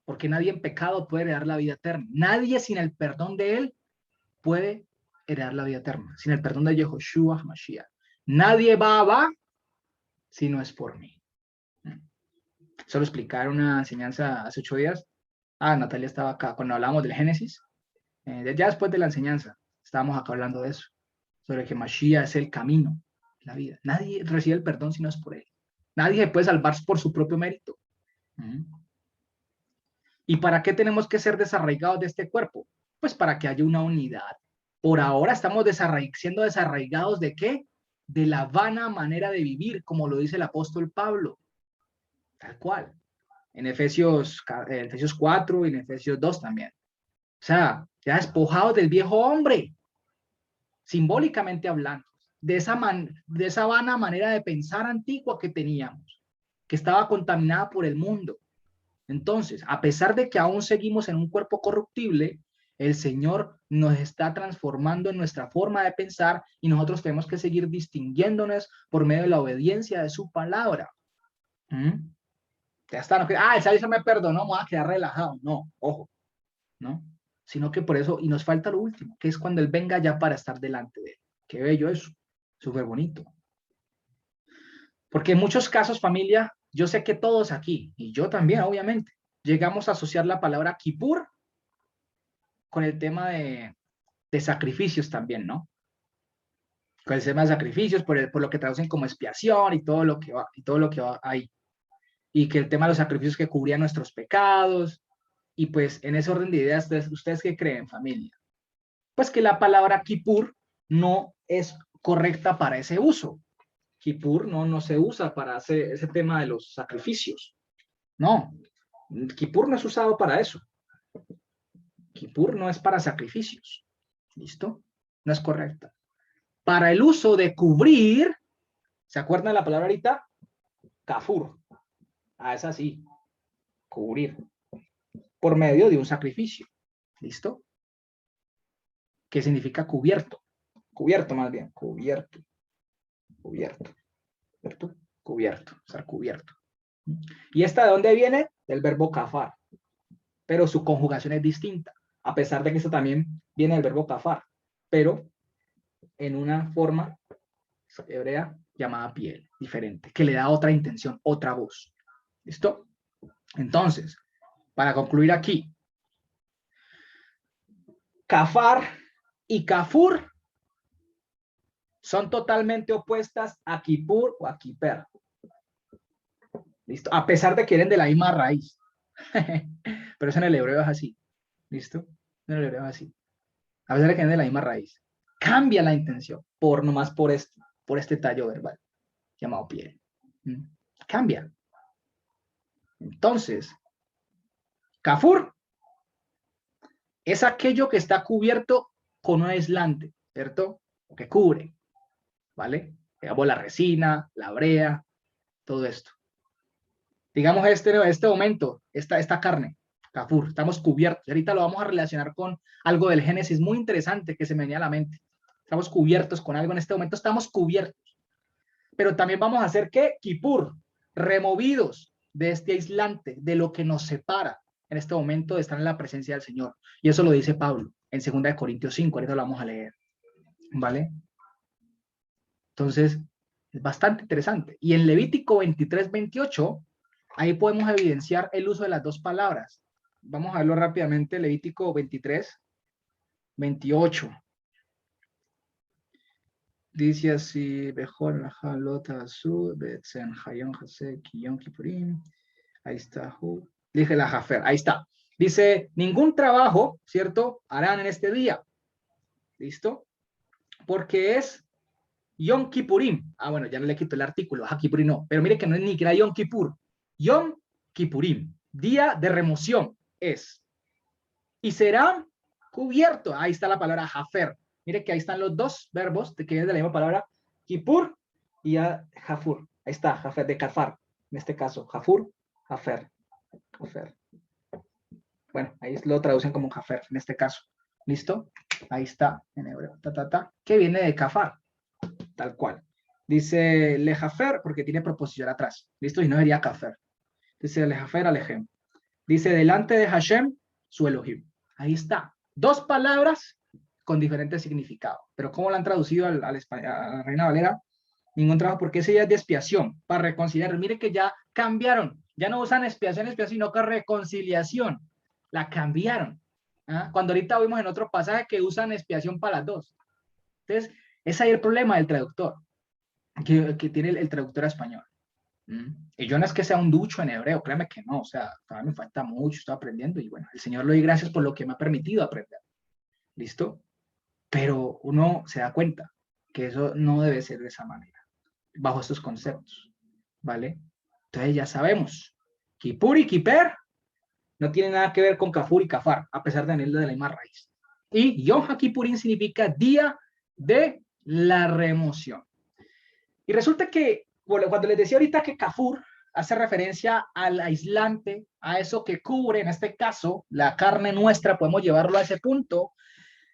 Porque nadie en pecado puede heredar la vida eterna. Nadie sin el perdón de Él puede heredar la vida eterna. Sin el perdón de Yehoshua Mashiach. Nadie va si no es por mí. Solo explicar una enseñanza hace 8 días. Natalia estaba acá cuando hablamos del Génesis. Ya después de la enseñanza, estábamos acá hablando de eso. Sobre que Mashiach es el camino, la vida. Nadie recibe el perdón si no es por Él. Nadie se puede salvar por su propio mérito. ¿Y para qué tenemos que ser desarraigados de este cuerpo? Pues para que haya una unidad. Por ahora estamos siendo desarraigados ¿de qué? De la vana manera de vivir, como lo dice el apóstol Pablo. Tal cual. En Efesios 4 y en Efesios 2 también. O sea, ya despojados del viejo hombre, simbólicamente hablando, de esa vana manera de pensar antigua que teníamos, que estaba contaminada por el mundo. Entonces, a pesar de que aún seguimos en un cuerpo corruptible, El Señor nos está transformando en nuestra forma de pensar y nosotros tenemos que seguir distinguiéndonos por medio de la obediencia de su palabra. Ya está, no que, el Señor me perdonó, me voy a quedar relajado. No, ojo, ¿no? Sino que por eso, y nos falta lo último, que es cuando Él venga ya para estar delante de Él. Qué bello eso, súper bonito. Porque en muchos casos, familia, yo sé que todos aquí, y yo también, obviamente, llegamos a asociar la palabra Kippur con el tema de sacrificios también, ¿no? Con el tema de sacrificios, por lo que traducen como expiación y todo lo que va ahí. Y que el tema de los sacrificios que cubrían nuestros pecados. Y pues en ese orden de ideas, ¿ustedes qué creen, familia? Pues que la palabra Kippur no es correcta para ese uso. Kippur no se usa para ese tema de los sacrificios. No, Kippur no es usado para eso. Kippur no es para sacrificios. ¿Listo? No es correcta. Para el uso de cubrir, ¿se acuerdan de la palabra ahorita? Kafur. Es así. Cubrir. Por medio de un sacrificio. ¿Listo? ¿Qué significa cubierto? Cubierto más bien. Cubierto. Cubierto. ¿Cierto? Cubierto. Estar cubierto. ¿Y esta de dónde viene? Del verbo kafar. Pero su conjugación es distinta. A pesar de que esto también viene del verbo kafar. Pero en una forma hebrea llamada piel, diferente, que le da otra intención, otra voz. ¿Listo? Entonces, para concluir aquí, kafar y kafur son totalmente opuestas a kippur o a kiper. ¿Listo? A pesar de que vienen de la misma raíz. Pero eso en el hebreo es así. ¿Listo? En el hebreo es así. A pesar de que vienen de la misma raíz. Cambia la intención nomás por este tallo verbal llamado piel. Cambia. Entonces, kafur es aquello que está cubierto con un aislante, ¿cierto? Que cubre, ¿vale? Digamos la resina, la brea, todo esto. Digamos este momento, esta carne, kafur, estamos cubiertos. Y ahorita lo vamos a relacionar con algo del Génesis muy interesante que se me venía a la mente. Estamos cubiertos con algo en este momento, estamos cubiertos. Pero también vamos a hacer, ¿qué? Kippur, removidos de este aislante, de lo que nos separa en este momento de estar en la presencia del Señor. Y eso lo dice Pablo en 2 Corintios 5, ahorita lo vamos a leer. ¿Vale? Entonces, es bastante interesante. Y en Levítico 23, 28, ahí podemos evidenciar el uso de las dos palabras. Vamos a verlo rápidamente, Levítico 23, 28. Dice así, Bejor, Jalota, Azul, Betsen, Hayon, Hasek, Yom Kippurim. Ahí está. Dije la Jafer. Ahí está. Dice, ningún trabajo, ¿cierto? Harán en este día. ¿Listo? Porque es Yom Kippurim. Bueno, ya no le quito el artículo. Kippurim no. Pero mire que no es ni siquiera Yom Kippur. Yom Kippurim. Día de remoción es. Y será cubierto. Ahí está la palabra Jafer. Mire que ahí están los dos verbos que vienen de la misma palabra. Kippur y Jafur. Ahí está, Jafer, de Kafar. En este caso, Jafur, Jafer. Jafer. Bueno, ahí lo traducen como Jafer en este caso. ¿Listo? Ahí está en hebreo. Que viene de Kafar. Tal cual. Dice le Jafer porque tiene proposición atrás. ¿Listo? Y no sería Kafer. Dice le Jafer Alejem. Dice delante de Hashem su Elohim. Ahí está. Dos palabras con diferentes significados. Pero ¿cómo lo han traducido a la Reina Valera? Ningún trabajo, porque ese ya es de expiación, para reconciliar. Mire que ya cambiaron. Ya no usan expiación, sino que reconciliación. La cambiaron. Cuando ahorita vimos en otro pasaje que usan expiación para las dos. Entonces, ese es ahí el problema del traductor, que tiene el traductor español. Y yo no es que sea un ducho en hebreo, créeme que no, o sea, todavía me falta mucho, estoy aprendiendo y bueno, el Señor le doy gracias por lo que me ha permitido aprender. ¿Listo? Pero uno se da cuenta que eso no debe ser de esa manera, bajo estos conceptos, ¿vale? Entonces ya sabemos, Kippur y Kiper no tienen nada que ver con Kafur y Kafar, a pesar de venir de la misma raíz. Y Yom HaKippurim significa día de la remoción. Y resulta que, bueno, cuando les decía ahorita que Kafur hace referencia al aislante, a eso que cubre, en este caso, la carne nuestra, podemos llevarlo a ese punto.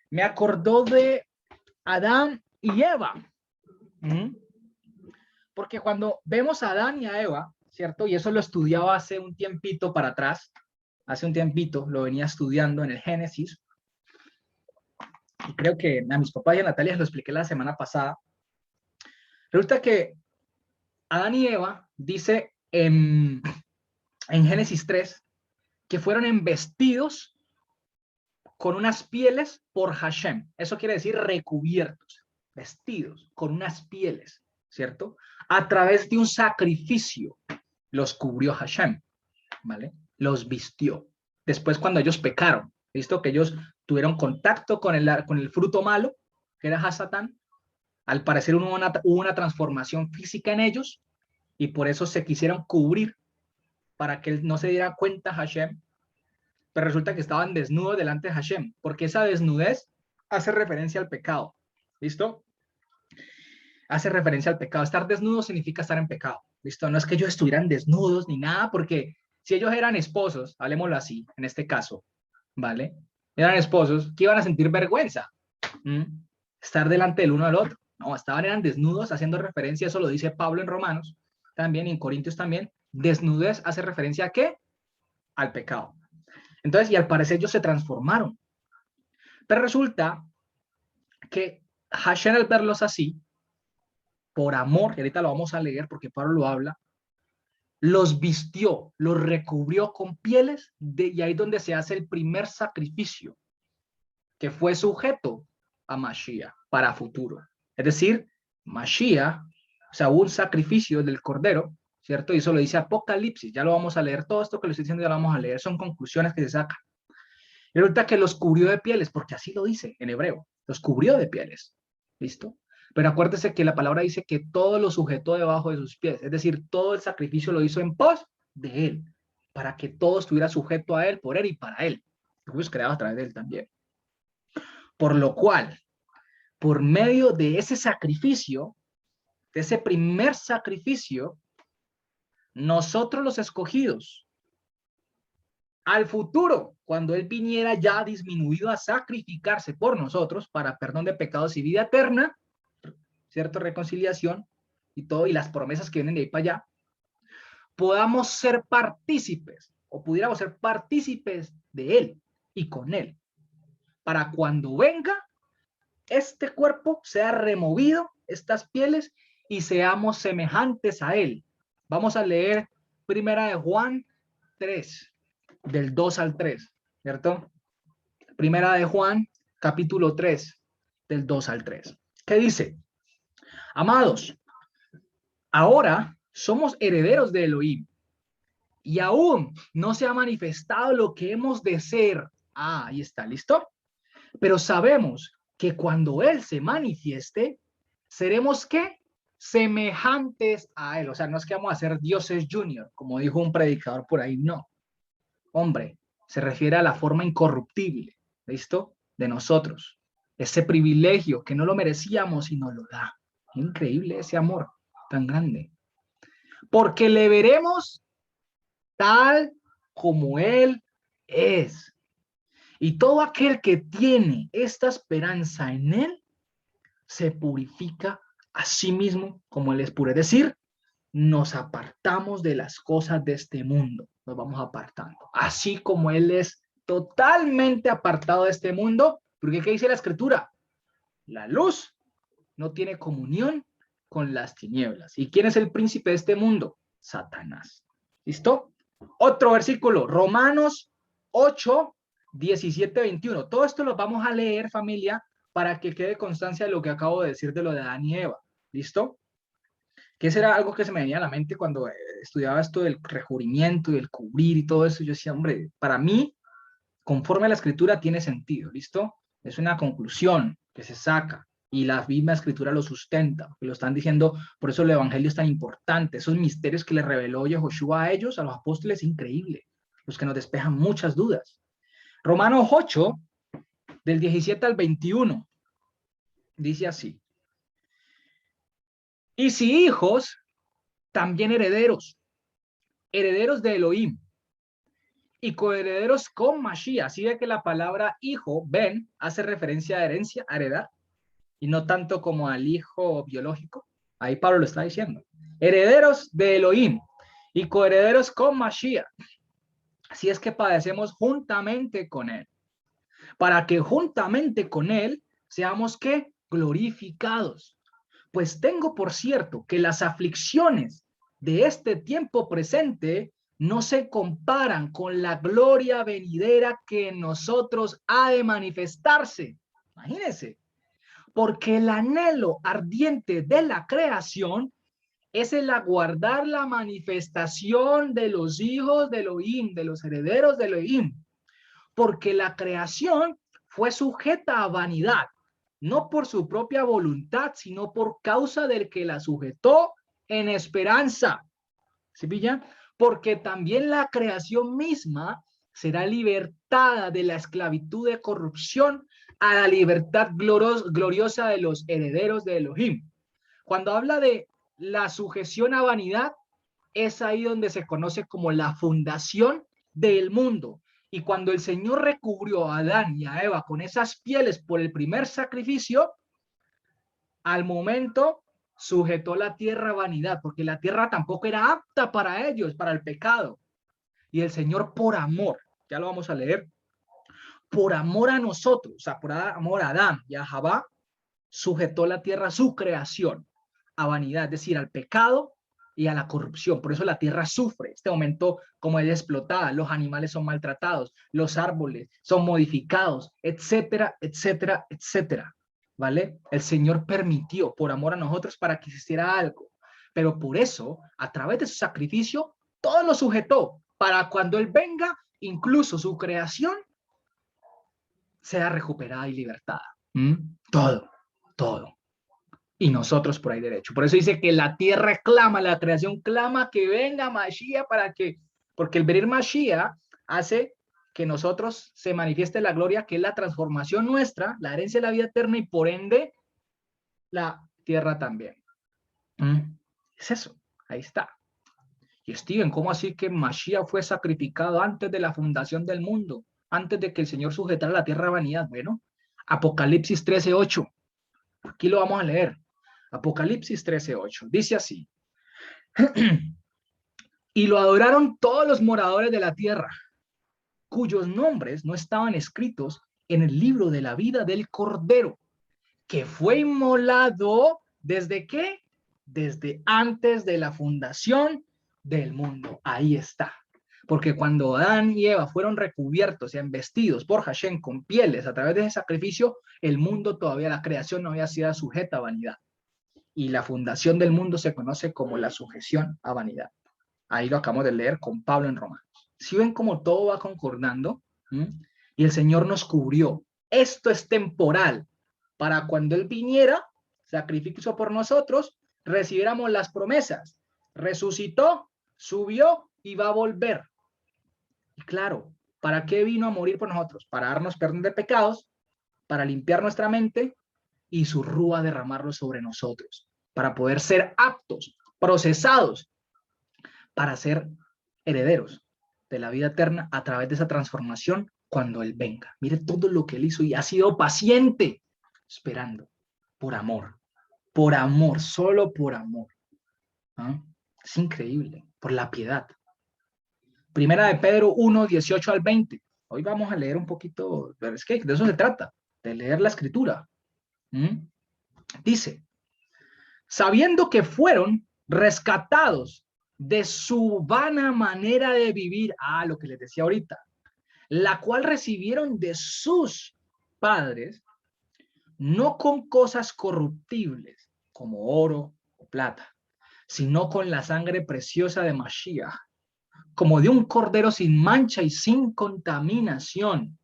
Me acordó de Adán y Eva. Porque cuando vemos a Adán y a Eva, ¿cierto? Y eso lo estudiaba hace un tiempito para atrás, hace un tiempito lo venía estudiando en el Génesis, y creo que a mis papás y a Natalia lo expliqué la semana pasada. Resulta que Adán y Eva dice en Génesis 3 que fueron embestidos con unas pieles por Hashem. Eso quiere decir recubiertos, vestidos con unas pieles, ¿cierto? A través de un sacrificio los cubrió Hashem, ¿vale? Los vistió. Después cuando ellos pecaron, visto que ellos tuvieron contacto con el fruto malo, que era Hasatán, al parecer hubo una transformación física en ellos y por eso se quisieron cubrir para que él no se diera cuenta Hashem, pero resulta que estaban desnudos delante de Hashem, porque esa desnudez hace referencia al pecado, ¿listo? Hace referencia al pecado. Estar desnudo significa estar en pecado, ¿listo? No es que ellos estuvieran desnudos ni nada, porque si ellos eran esposos, hablemoslo así, en este caso, ¿vale? Eran esposos, que iban a sentir vergüenza, estar delante del uno del otro. No, eran desnudos, haciendo referencia, eso lo dice Pablo en Romanos, también, y en Corintios también. Desnudez hace referencia ¿a qué? Al pecado. Entonces, y al parecer ellos se transformaron. Pero resulta que Hashem, al verlos así, por amor, y ahorita lo vamos a leer porque Pablo lo habla, los vistió, los recubrió con pieles, y ahí es donde se hace el primer sacrificio, que fue sujeto a Mashiach para futuro. Es decir, Mashiach, o sea, hubo un sacrificio del Cordero, ¿cierto? Y eso lo dice Apocalipsis, ya lo vamos a leer, todo esto que lo estoy diciendo ya lo vamos a leer, son conclusiones que se sacan. Y resulta que los cubrió de pieles, porque así lo dice en hebreo, los cubrió de pieles, ¿listo? Pero acuérdese que la palabra dice que todo lo sujetó debajo de sus pies, es decir, todo el sacrificio lo hizo en pos de él, para que todo estuviera sujeto a él, por él y para él. Fuimos creados a través de él también. Por lo cual, por medio de ese sacrificio, de ese primer sacrificio, nosotros los escogidos, al futuro, cuando él viniera ya disminuido a sacrificarse por nosotros para perdón de pecados y vida eterna, ¿cierto? Reconciliación y todo, y las promesas que vienen de ahí para allá, podamos ser partícipes, o pudiéramos ser partícipes de él y con él, para cuando venga, este cuerpo sea removido, estas pieles, y seamos semejantes a él. Vamos a leer primera de Juan 3, del 2 al 3, ¿cierto? Primera de Juan, capítulo 3, del 2 al 3. ¿Qué dice? Amados, ahora somos herederos de Elohim y aún no se ha manifestado lo que hemos de ser. Ah, ahí está, ¿listo? Pero sabemos que cuando Él se manifieste, seremos ¿qué? Semejantes a Él. O sea, no es que vamos a ser dioses junior, como dijo un predicador por ahí, no. Hombre, se refiere a la forma incorruptible, ¿listo? De nosotros. Ese privilegio que no lo merecíamos y nos lo da. Increíble ese amor tan grande. Porque le veremos tal como Él es. Y todo aquel que tiene esta esperanza en Él, se purifica a sí mismo como Él es puro. Es decir, nos apartamos de las cosas de este mundo, nos vamos apartando. Así como Él es totalmente apartado de este mundo, porque ¿qué dice la Escritura? La luz no tiene comunión con las tinieblas. ¿Y quién es el príncipe de este mundo? Satanás. ¿Listo? Otro versículo, Romanos 8, 17, 21. Todo esto lo vamos a leer, familia, para que quede constancia de lo que acabo de decir de lo de Adán y Eva. ¿Listo? Que ese era algo que se me venía a la mente cuando estudiaba esto del recubrimiento y del cubrir y todo eso. Yo decía, hombre, para mí, conforme a la escritura, tiene sentido. ¿Listo? Es una conclusión que se saca. Y la misma escritura lo sustenta, y lo están diciendo, por eso el evangelio es tan importante, esos misterios que le reveló Yahushua a ellos, a los apóstoles, increíble, los que nos despejan muchas dudas. Romanos 8, del 17 al 21, dice así: y si hijos, también herederos, herederos de Elohim y coherederos con Mashiach. Así de que la palabra hijo, ben, hace referencia a herencia, a heredar, y no tanto como al hijo biológico. Ahí Pablo lo está diciendo. Herederos de Elohim y coherederos con Mashiach. Así es que padecemos juntamente con él, para que juntamente con él seamos ¿qué? Glorificados. Pues tengo por cierto que las aflicciones de este tiempo presente no se comparan con la gloria venidera que en nosotros ha de manifestarse. Imagínense, porque el anhelo ardiente de la creación es el aguardar la manifestación de los hijos de Elohim, de los herederos de Elohim, porque la creación fue sujeta a vanidad, no por su propia voluntad, sino por causa del que la sujetó en esperanza. ¿Sí pillan? Porque también la creación misma será libertada de la esclavitud de corrupción a la libertad gloriosa de los herederos de Elohim. Cuando habla de la sujeción a vanidad, es ahí donde se conoce como la fundación del mundo. Y cuando el Señor recubrió a Adán y a Eva con esas pieles por el primer sacrificio, al momento sujetó la tierra a vanidad, porque la tierra tampoco era apta para ellos, para el pecado. Y el Señor por amor, ya lo vamos a leer, por amor a nosotros, o sea, por amor a Adán y a Javá, sujetó la tierra a su creación, a vanidad, es decir, al pecado y a la corrupción. Por eso la tierra sufre este momento como es explotada, los animales son maltratados, los árboles son modificados, etcétera, etcétera, etcétera. ¿Vale? El Señor permitió por amor a nosotros para que existiera algo. Pero por eso, a través de su sacrificio, todo lo sujetó para cuando Él venga, incluso su creación sea recuperada y libertada. Todo, todo. Y nosotros por ahí derecho. Por eso dice que la tierra clama, la creación clama que venga Mashiach para que, porque el venir Mashiach hace que nosotros se manifieste la gloria, que es la transformación nuestra, la herencia de la vida eterna y por ende la tierra también. Es eso, ahí está. Y Steven, ¿cómo así que Mashiach fue sacrificado antes de la fundación del mundo? Antes de que el Señor sujetara la tierra a vanidad. Bueno, Apocalipsis 13:8. Aquí lo vamos a leer. Apocalipsis 13:8. Dice así. Y lo adoraron todos los moradores de la tierra, cuyos nombres no estaban escritos en el libro de la vida del Cordero, que fue inmolado ¿desde qué? Desde antes de la fundación del mundo. Ahí está. Porque cuando Adán y Eva fueron recubiertos y embestidos por Hashem con pieles a través de ese sacrificio, el mundo todavía, la creación no había sido sujeta a vanidad. Y la fundación del mundo se conoce como la sujeción a vanidad. Ahí lo acabamos de leer con Pablo en Romanos. Si ven cómo todo va concordando, y el Señor nos cubrió. Esto es temporal. Para cuando Él viniera, sacrificio por nosotros, recibiéramos las promesas. Resucitó, subió y va a volver. Y claro, ¿para qué vino a morir por nosotros? Para darnos perdón de pecados, para limpiar nuestra mente y su rúa derramarlo sobre nosotros, para poder ser aptos, procesados, para ser herederos de la vida eterna a través de esa transformación cuando Él venga. Mire todo lo que Él hizo y ha sido paciente, esperando, por amor, solo por amor. ¿Ah? Es increíble, por la piedad. Primera de Pedro 1:18-20. Hoy vamos a leer un poquito, pero es que de eso se trata, de leer la escritura. Dice, sabiendo que fueron rescatados de su vana manera de vivir, lo que les decía ahorita, la cual recibieron de sus padres, no con cosas corruptibles, como oro o plata, sino con la sangre preciosa de Mashiach, como de un cordero sin mancha y sin contaminación,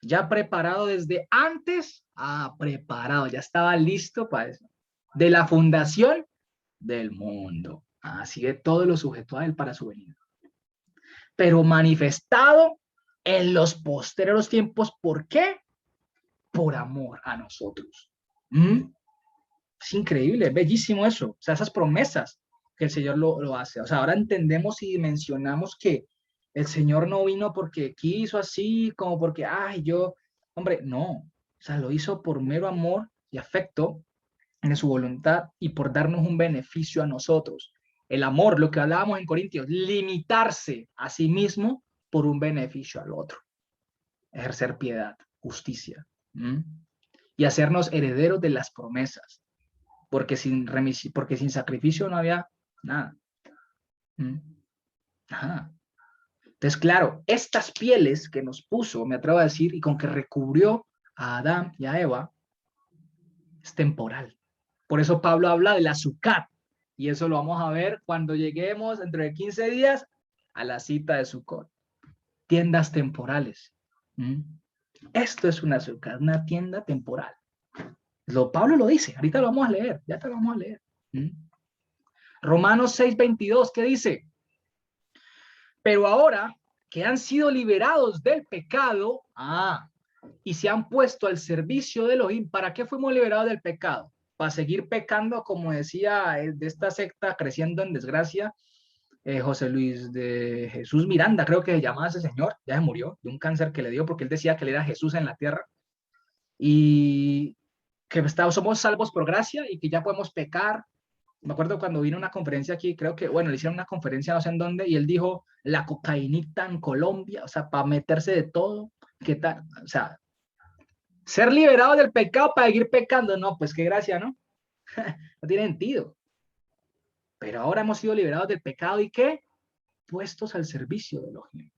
ya preparado desde antes, preparado, ya estaba listo para eso, de la fundación del mundo. Así que todo lo sujetó a Él para su venida. Pero manifestado en los posteriores tiempos, ¿por qué? Por amor a nosotros. Es increíble, es bellísimo eso. O sea, esas promesas que el Señor lo hace. O sea, ahora entendemos y dimensionamos que el Señor no vino porque quiso así, como porque, ay, yo, hombre, no. O sea, lo hizo por mero amor y afecto en su voluntad y por darnos un beneficio a nosotros. El amor, lo que hablábamos en Corintios, limitarse a sí mismo por un beneficio al otro. Ejercer piedad, justicia. Y hacernos herederos de las promesas. Porque sin sacrificio no había nada. Ajá. Entonces, claro, estas pieles que nos puso, me atrevo a decir, y con que recubrió a Adán y a Eva, es temporal. Por eso Pablo habla del azúcar. Y eso lo vamos a ver cuando lleguemos dentro de 15 días a la cita de Sucot. Tiendas temporales. Esto es un azúcar, una tienda temporal. Pablo lo dice, ahorita lo vamos a leer, ya te lo vamos a leer. Romanos 6:22, ¿qué dice? Pero ahora que han sido liberados del pecado, y se han puesto al servicio de Elohim, ¿para qué fuimos liberados del pecado? Para seguir pecando, como decía de esta secta creciendo en desgracia, José Luis de Jesús Miranda, creo que se llamaba ese señor, ya se murió de un cáncer que le dio porque él decía que él era Jesús en la tierra y que somos salvos por gracia y que ya podemos pecar. Me acuerdo cuando vino a una conferencia aquí, creo que, bueno, le hicieron una conferencia no sé en dónde, y él dijo, la cocainita en Colombia, o sea, para meterse de todo, ¿qué tal? O sea, ser liberado del pecado para seguir pecando, no, pues qué gracia, ¿no? No tiene sentido. Pero ahora hemos sido liberados del pecado y ¿qué? Puestos al servicio de Elohim.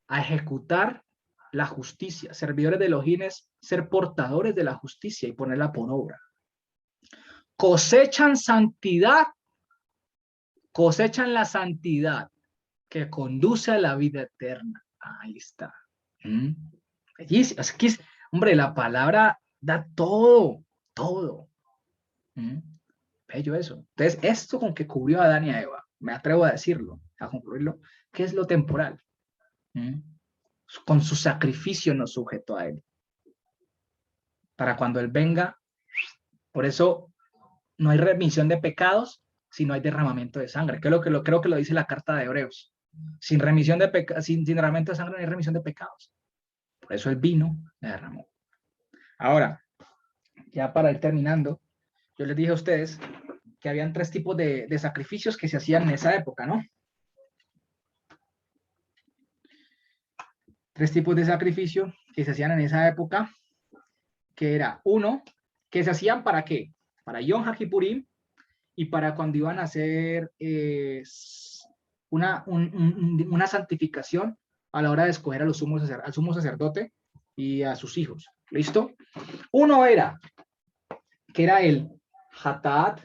A ejecutar la justicia. Servidores de Elohim es ser portadores de la justicia y ponerla por obra. Cosechan la santidad que conduce a la vida eterna. Ahí está. Bellísimo. Es que, hombre, la palabra da todo. Bello eso. Entonces, esto con que cubrió a Adán y a Eva, me atrevo a decirlo, a concluirlo, ¿qué es lo temporal? Con su sacrificio nos sujetó a él. Para cuando él venga, por eso no hay remisión de pecados si no hay derramamiento de sangre. Creo que lo dice la carta de Hebreos. Sin remisión de sin derramamiento de sangre no hay remisión de pecados. Por eso el vino me derramó. Ahora, ya para ir terminando, yo les dije a ustedes que habían 3 tipos de sacrificios que se hacían en esa época, ¿no? 3 tipos de sacrificio que se hacían en esa época, que era uno, que se hacían ¿para qué? Para Yom HaKippurim y para cuando iban a hacer una santificación a la hora de escoger al sumo sacerdote y a sus hijos. ¿Listo? Uno era, que era el Hatat,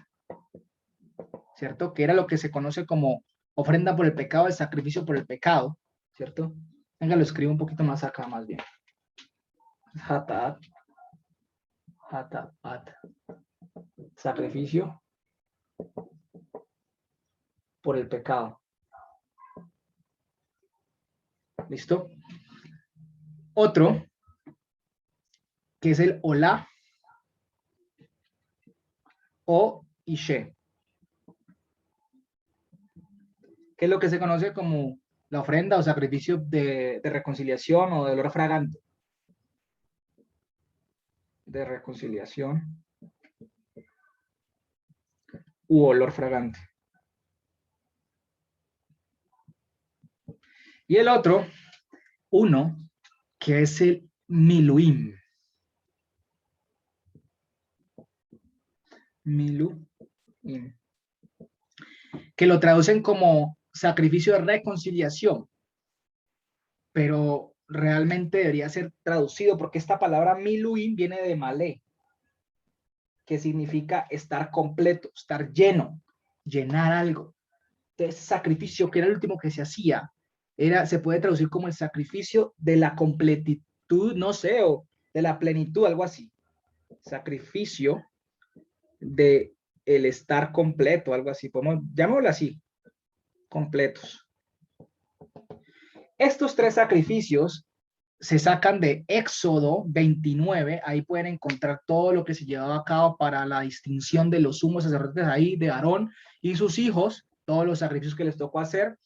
¿cierto? Que era lo que se conoce como ofrenda por el pecado, el sacrificio por el pecado, ¿cierto? Venga, lo escribo un poquito más acá, más bien. Hatat. Sacrificio por el pecado. ¿Listo? Otro, que es el Olá o Ishe, que es lo que se conoce como la ofrenda o sacrificio de reconciliación o de olor fragante. De reconciliación u olor fragante. Y el otro, uno, que es el Miluim. Miluim. Que lo traducen como sacrificio de reconciliación. Pero realmente debería ser traducido porque esta palabra Miluim viene de malé, que significa estar completo, estar lleno, llenar algo. Entonces, sacrificio, que era el último que se hacía, se puede traducir como el sacrificio de la completitud, no sé, o de la plenitud, algo así. Sacrificio de el estar completo, algo así. Llamémoslo así, completos. Estos 3 sacrificios se sacan de Éxodo 29, ahí pueden encontrar todo lo que se llevaba a cabo para la distinción de los sumos sacerdotes ahí, de Aarón y sus hijos, todos los sacrificios que les tocó hacer,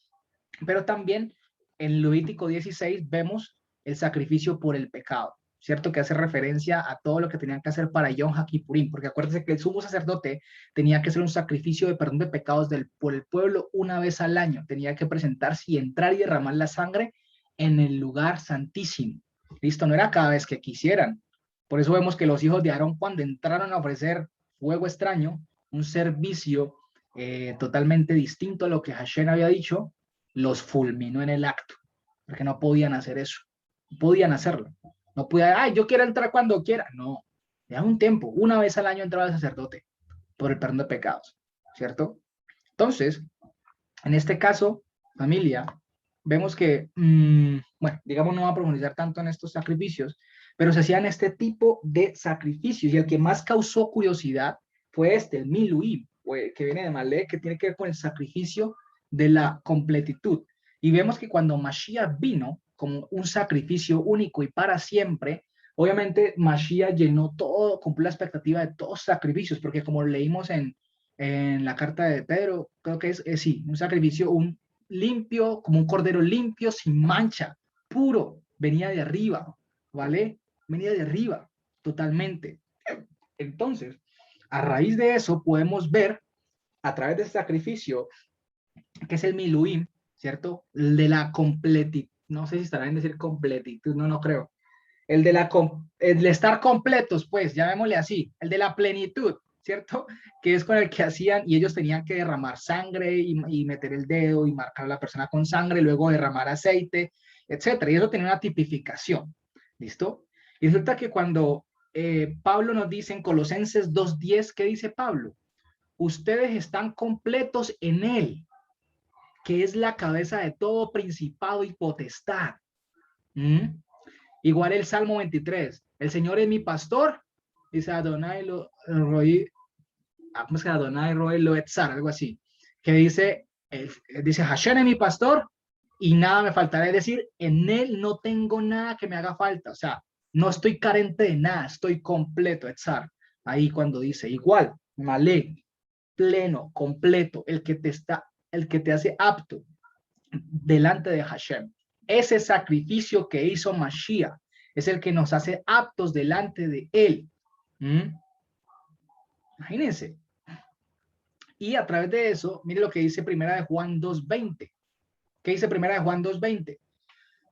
pero también en Levítico 16 vemos el sacrificio por el pecado, ¿cierto? Que hace referencia a todo lo que tenían que hacer para Yom HaKippurim, porque acuérdense que el sumo sacerdote tenía que hacer un sacrificio de perdón de pecados por el pueblo una vez al año, tenía que presentarse y entrar y derramar la sangre en el lugar santísimo. Listo, no era cada vez que quisieran. Por eso vemos que los hijos de Aarón, cuando entraron a ofrecer fuego extraño, un servicio totalmente distinto a lo que Hashem había dicho, los fulminó en el acto, porque no podían hacer eso, no podían hacerlo. No podían, ay, yo quiero entrar cuando quiera. No, era un tiempo, una vez al año entraba el sacerdote por el perdón de pecados, ¿cierto? Entonces, en este caso, familia, vemos que, bueno, digamos, no va a profundizar tanto en estos sacrificios, pero se hacían este tipo de sacrificios y el que más causó curiosidad fue el Miluim, que viene de Malé, que tiene que ver con el sacrificio de la completitud. Y vemos que cuando Mashiach vino como un sacrificio único y para siempre, obviamente Mashiach llenó todo, cumplió la expectativa de todos los sacrificios, porque como leímos en la carta de Pedro, creo que es sí, un sacrificio, un limpio, como un cordero limpio, sin mancha, puro, venía de arriba, ¿vale? Venía de arriba, totalmente. Entonces, a raíz de eso podemos ver a través de este sacrificio, que es el Miluim, ¿cierto? El de la completitud, no sé si estará en decir completitud, no, no creo. El de estar completos, pues, llamémosle así, el de la plenitud, ¿cierto? Que es con el que hacían, y ellos tenían que derramar sangre y meter el dedo y marcar a la persona con sangre, luego derramar aceite, etcétera. Y eso tenía una tipificación, ¿listo? Y resulta que cuando Pablo nos dice en Colosenses 2:10, ¿qué dice Pablo? Ustedes están completos en él, que es la cabeza de todo principado y potestad. ¿Mm? Igual el Salmo 23, el Señor es mi pastor, dice Adonai Roy, ¿cómo es que Adonai Roy Loetzar? Algo así, que dice Hashem es mi pastor y nada me faltará, es decir, en él no tengo nada que me haga falta, o sea, no estoy carente de nada, estoy completo, Etzar, ahí cuando dice, igual, Malé, pleno, completo, el que te hace apto delante de Hashem. Ese sacrificio que hizo Mashiach es el que nos hace aptos delante de él. Imagínense. Y a través de eso, mire lo que dice Primera de Juan 2:20. ¿Qué dice Primera de Juan 2:20?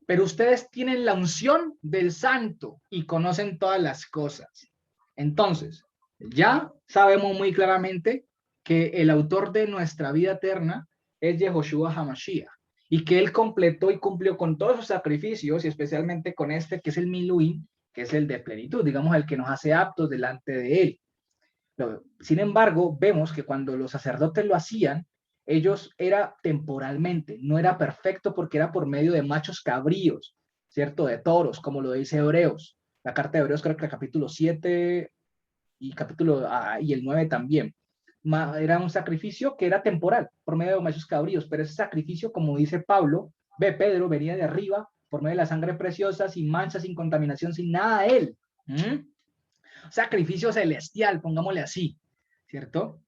Pero ustedes tienen la unción del Santo y conocen todas las cosas. Entonces, ya sabemos muy claramente que el autor de nuestra vida eterna es Yehoshua HaMashiach y que él completó y cumplió con todos sus sacrificios y especialmente con este que es el Miluim, que es el de plenitud, digamos el que nos hace aptos delante de él. Sin embargo, vemos que cuando los sacerdotes lo hacían, ellos era temporalmente, no era perfecto porque era por medio de machos cabríos, ¿cierto? De toros, como lo dice Hebreos. La carta de Hebreos creo que el capítulo 7 y el 9 también. Era un sacrificio que era temporal, por medio de machos cabríos, pero ese sacrificio, como dice Pablo, Pedro, venía de arriba, por medio de la sangre preciosa, sin mancha, sin contaminación, sin nada de él. Sacrificio celestial, pongámosle así, ¿cierto?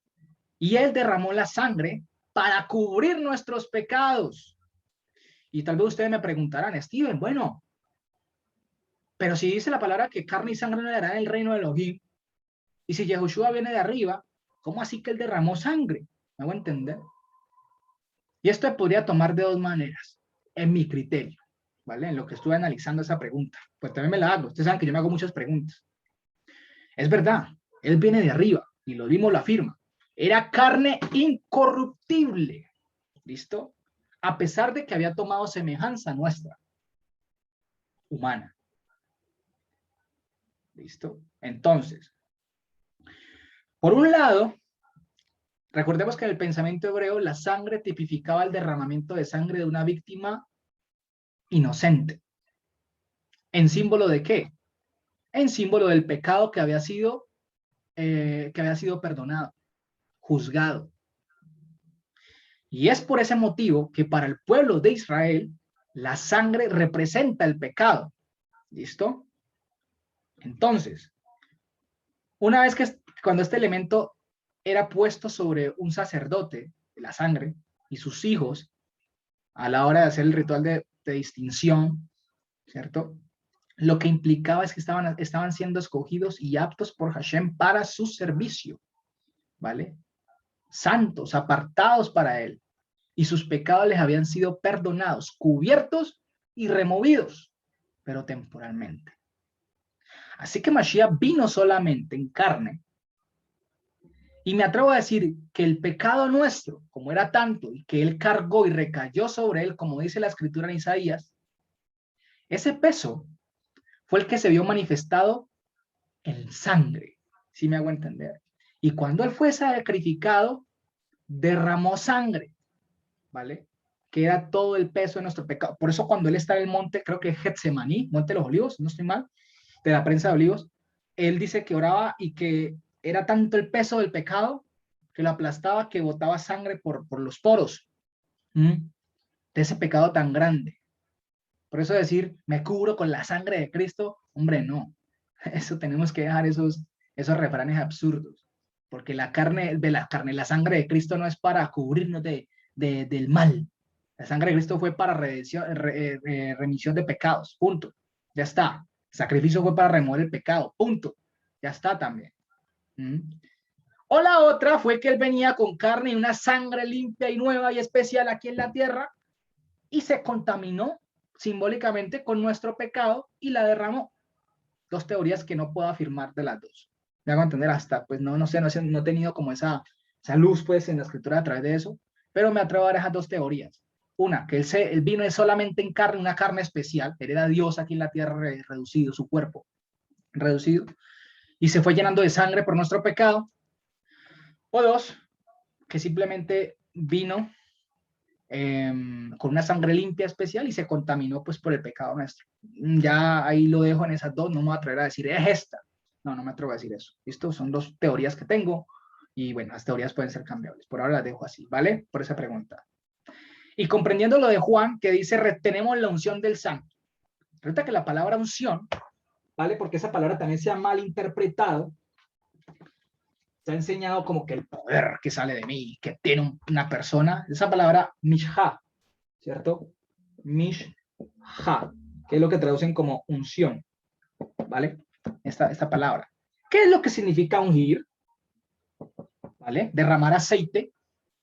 Y él derramó la sangre para cubrir nuestros pecados. Y tal vez ustedes me preguntarán, Steven, bueno, pero si dice la palabra que carne y sangre no le darán el reino de Elohim, y si Yehoshua viene de arriba, ¿cómo así que él derramó sangre? ¿Me hago entender? Y esto podría tomar de dos maneras, en mi criterio, ¿vale? En lo que estuve analizando esa pregunta. Pues también me la hago. Ustedes saben que yo me hago muchas preguntas. Es verdad, él viene de arriba, y lo mismo lo afirma. Era carne incorruptible, ¿listo? A pesar de que había tomado semejanza nuestra, humana. ¿Listo? Entonces, por un lado, recordemos que en el pensamiento hebreo la sangre tipificaba el derramamiento de sangre de una víctima inocente. ¿En símbolo de qué? En símbolo del pecado que había sido perdonado, juzgado. Y es por ese motivo que para el pueblo de Israel la sangre representa el pecado. ¿Listo? Entonces, una vez que cuando este elemento era puesto sobre un sacerdote, la sangre, y sus hijos, a la hora de hacer el ritual de distinción, ¿cierto? Lo que implicaba es que estaban siendo escogidos y aptos por Hashem para su servicio, ¿vale? Santos, apartados para él, y sus pecados les habían sido perdonados, cubiertos y removidos, pero temporalmente. Así que Mashiach vino solamente en carne, y me atrevo a decir que el pecado nuestro, como era tanto, y que él cargó y recayó sobre él, como dice la escritura en Isaías, ese peso fue el que se vio manifestado en sangre, si me hago entender. Y cuando él fue sacrificado, derramó sangre, ¿vale? Que era todo el peso de nuestro pecado. Por eso cuando él está en el monte, creo que es Getsemaní, Monte de los Olivos, no estoy mal, de la prensa de Olivos, él dice que oraba y que era tanto el peso del pecado que lo aplastaba, que botaba sangre por los poros, de ese pecado tan grande. Por eso decir, me cubro con la sangre de Cristo, hombre, no. Eso tenemos que dejar esos refranes absurdos. Porque la la sangre de Cristo no es para cubrirnos del mal. La sangre de Cristo fue para remisión de pecados, punto. Ya está. El sacrificio fue para remover el pecado, punto. Ya está también. O la otra fue que él venía con carne y una sangre limpia y nueva y especial aquí en la tierra y se contaminó simbólicamente con nuestro pecado y la derramó. Dos teorías que no puedo afirmar de las dos. Me hago entender hasta, pues no sé, no he tenido como esa luz pues en la escritura a través de eso, pero me atrevo a dar esas dos teorías. Una, que él vino solamente en carne, una carne especial, él era Dios aquí en la tierra reducido, su cuerpo reducido, y se fue llenando de sangre por nuestro pecado. O dos, que simplemente vino con una sangre limpia especial y se contaminó pues por el pecado nuestro. Ya ahí lo dejo en esas dos, no me voy a atrever a decir es esta. No, no me atrevo a decir eso. ¿Listo? Son dos teorías que tengo y bueno, las teorías pueden ser cambiables. Por ahora las dejo así, ¿vale? Por esa pregunta. Y comprendiendo lo de Juan que dice retenemos la unción del santo. Resulta que la palabra unción, ¿vale? Porque esa palabra también se ha malinterpretado. Se ha enseñado como que el poder que sale de mí, que tiene una persona, esa palabra mishha, ¿cierto? Mishha, que es lo que traducen como unción, ¿vale? Esta palabra. ¿Qué es lo que significa ungir? ¿Vale? Derramar aceite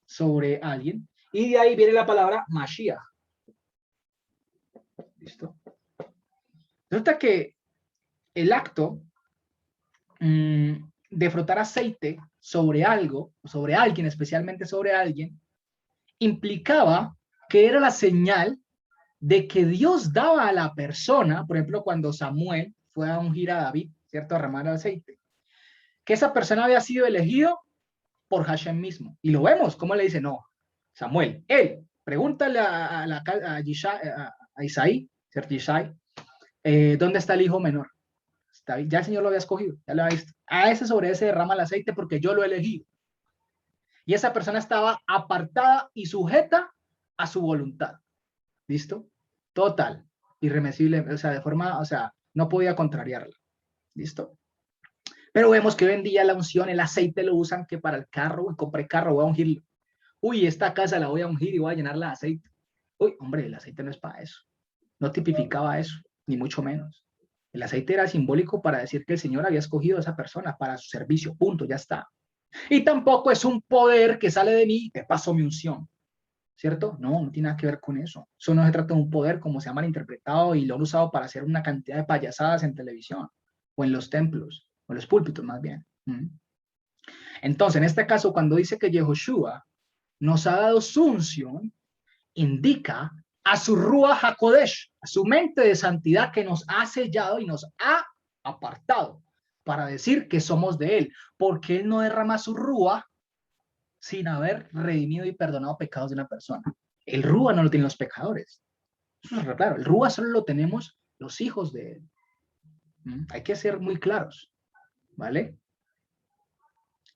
sobre alguien. Y de ahí viene la palabra Mashiach. ¿Listo? Resulta que el acto de frotar aceite sobre algo, sobre alguien, especialmente sobre alguien, implicaba que era la señal de que Dios daba a la persona, por ejemplo, cuando Samuel fue a ungir a David, ¿cierto? A derramar aceite, que esa persona había sido elegido por Hashem mismo. Y lo vemos, ¿cómo le dice? No, Samuel, él, pregúntale a Isaí, ¿cierto? Isaí, ¿dónde está el hijo menor? Ya el Señor lo había escogido, ya lo había visto. A ese sobre ese derrama el aceite porque yo lo he elegido. Y esa persona estaba apartada y sujeta a su voluntad. ¿Listo? Total, irremisible, o sea, de forma, o sea, no podía contrariarla. ¿Listo? Pero vemos que hoy en día la unción, el aceite lo usan que para el carro, uy, compré carro, voy a ungirlo. Uy, esta casa la voy a ungir y voy a llenarla de aceite. Uy, hombre, el aceite no es para eso. No tipificaba eso, ni mucho menos. El aceite era simbólico para decir que el Señor había escogido a esa persona para su servicio, punto, ya está. Y tampoco es un poder que sale de mí y te paso mi unción, ¿cierto? No, no tiene nada que ver con eso. Eso no se trata de un poder como se ha malinterpretado y lo han usado para hacer una cantidad de payasadas en televisión o en los templos, o en los púlpitos más bien. Entonces, en este caso, cuando dice que Yehoshua nos ha dado su unción, indica a su Ruach HaKodesh, a su mente de santidad que nos ha sellado y nos ha apartado para decir que somos de él, porque él no derrama su Ruach sin haber redimido y perdonado pecados de una persona. El Ruach no lo tienen los pecadores. Eso es claro, el Ruach solo lo tenemos los hijos de él. Hay que ser muy claros, ¿vale?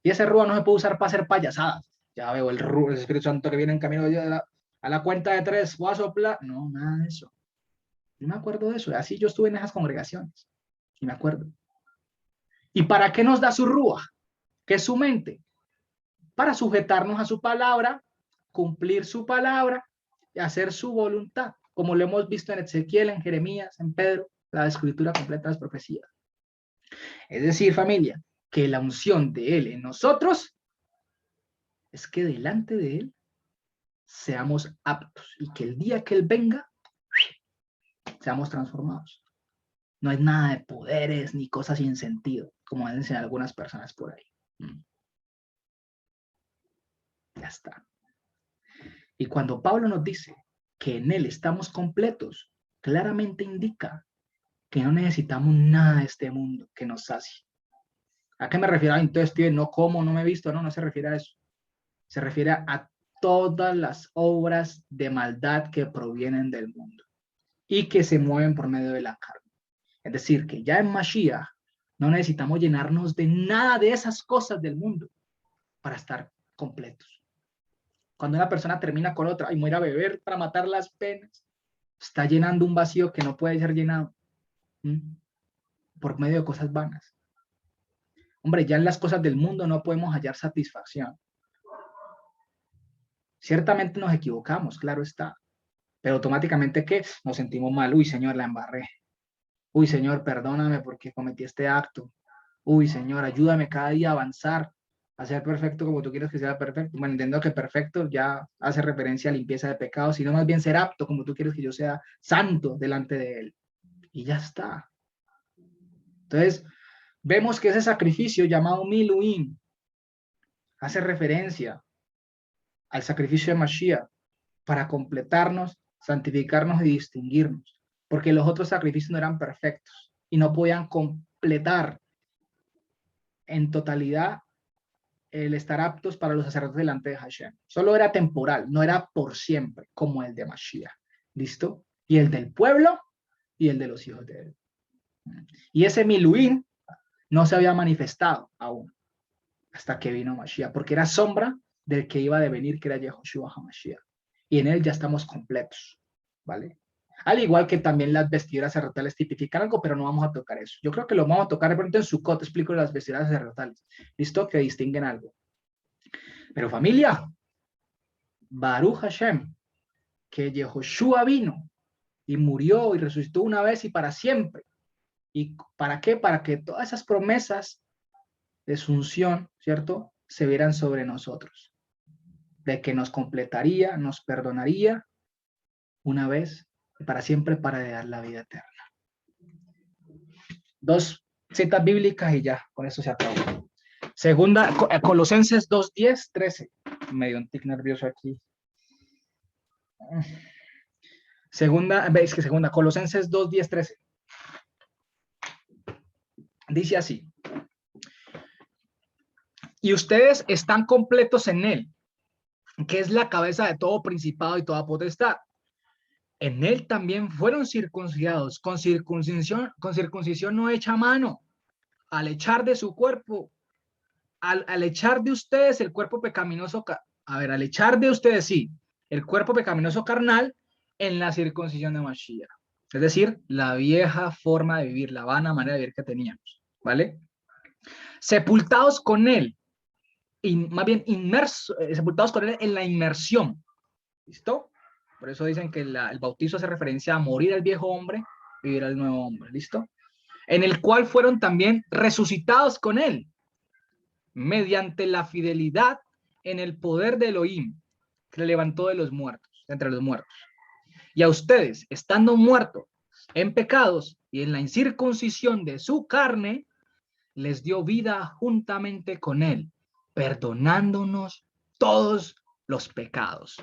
Y ese Ruach no se puede usar para hacer payasadas. Ya veo el Ruach, el Espíritu Santo que viene en camino a la cuenta de 3, voy a soplar. No, nada de eso. Yo me acuerdo de eso. Así yo estuve en esas congregaciones. Y me acuerdo. ¿Y para qué nos da su rúa? ¿Qué es su mente? Para sujetarnos a su palabra, cumplir su palabra y hacer su voluntad, como lo hemos visto en Ezequiel, en Jeremías, en Pedro, la escritura completa de las profecías. Es decir, familia, que la unción de Él en nosotros es que delante de Él seamos aptos y que el día que Él venga, seamos transformados. No hay nada de poderes ni cosas sin sentido, como dicen algunas personas por ahí. Ya está. Y cuando Pablo nos dice que en Él estamos completos, claramente indica que no necesitamos nada de este mundo que nos sacie. ¿A qué me refiero? Entonces, tío, no como, no me he visto, no se refiere a eso. Se refiere a todas las obras de maldad que provienen del mundo y que se mueven por medio de la carne. Es decir, que ya en Mashiach no necesitamos llenarnos de nada de esas cosas del mundo para estar completos. Cuando una persona termina con otra y muere a beber para matar las penas, está llenando un vacío que no puede ser llenado por medio de cosas vanas. Hombre, ya en las cosas del mundo no podemos hallar satisfacción. Ciertamente nos equivocamos, claro está, pero automáticamente ¿qué? Nos sentimos mal. Uy, Señor, la embarré. Uy, Señor, perdóname porque cometí este acto. Uy, Señor, ayúdame cada día a avanzar, a ser perfecto como tú quieres que sea perfecto. Bueno, entiendo que perfecto ya hace referencia a limpieza de pecados, sino más bien ser apto como tú quieres que yo sea santo delante de Él. Y ya está. Entonces, vemos que ese sacrificio llamado Miluim hace referencia al sacrificio de Mashiach para completarnos, santificarnos y distinguirnos, porque los otros sacrificios no eran perfectos y no podían completar en totalidad el estar aptos para los sacerdotes delante de Hashem. Solo era temporal, no era por siempre, como el de Mashiach. ¿Listo? Y el del pueblo y el de los hijos de él. Y ese Miluim no se había manifestado aún hasta que vino Mashiach, porque era sombra del que iba a devenir, que era Yehoshua HaMashiach. Y en él ya estamos completos, ¿vale? Al igual que también las vestiduras sacerdotales tipifican algo, pero no vamos a tocar eso. Yo creo que lo vamos a tocar de pronto en Sukkot, explico las vestiduras sacerdotales. ¿Listo? Que distinguen algo. Pero familia, Baruch Hashem, que Yehoshua vino y murió y resucitó una vez y para siempre. ¿Y para qué? Para que todas esas promesas de su unción, ¿cierto?, se vieran sobre nosotros. De que nos completaría, nos perdonaría una vez y para siempre para dar la vida eterna. Dos citas bíblicas y ya, con eso se acabó. Segunda, Colosenses 2:10, 13. Me dio un tic nervioso aquí. Segunda, Colosenses 2:10, 13. Dice así: y ustedes están completos en él, que es la cabeza de todo principado y toda potestad. En él también fueron circuncidados con circuncisión no hecha a mano, al echar de su cuerpo, al echar de ustedes el cuerpo pecaminoso, al echar de ustedes, sí, el cuerpo pecaminoso carnal en la circuncisión de Mashiach. Es decir, la vieja forma de vivir, la vana manera de vivir que teníamos, ¿vale? Sepultados con él, más bien sepultados con él en la inmersión. ¿Listo? Por eso dicen que el bautizo hace referencia a morir al viejo hombre, vivir al nuevo hombre. ¿Listo? En el cual fueron también resucitados con él, mediante la fidelidad en el poder de Elohim, que le levantó de los muertos, entre los muertos. Y a ustedes, estando muertos en pecados y en la incircuncisión de su carne, les dio vida juntamente con él, perdonándonos todos los pecados.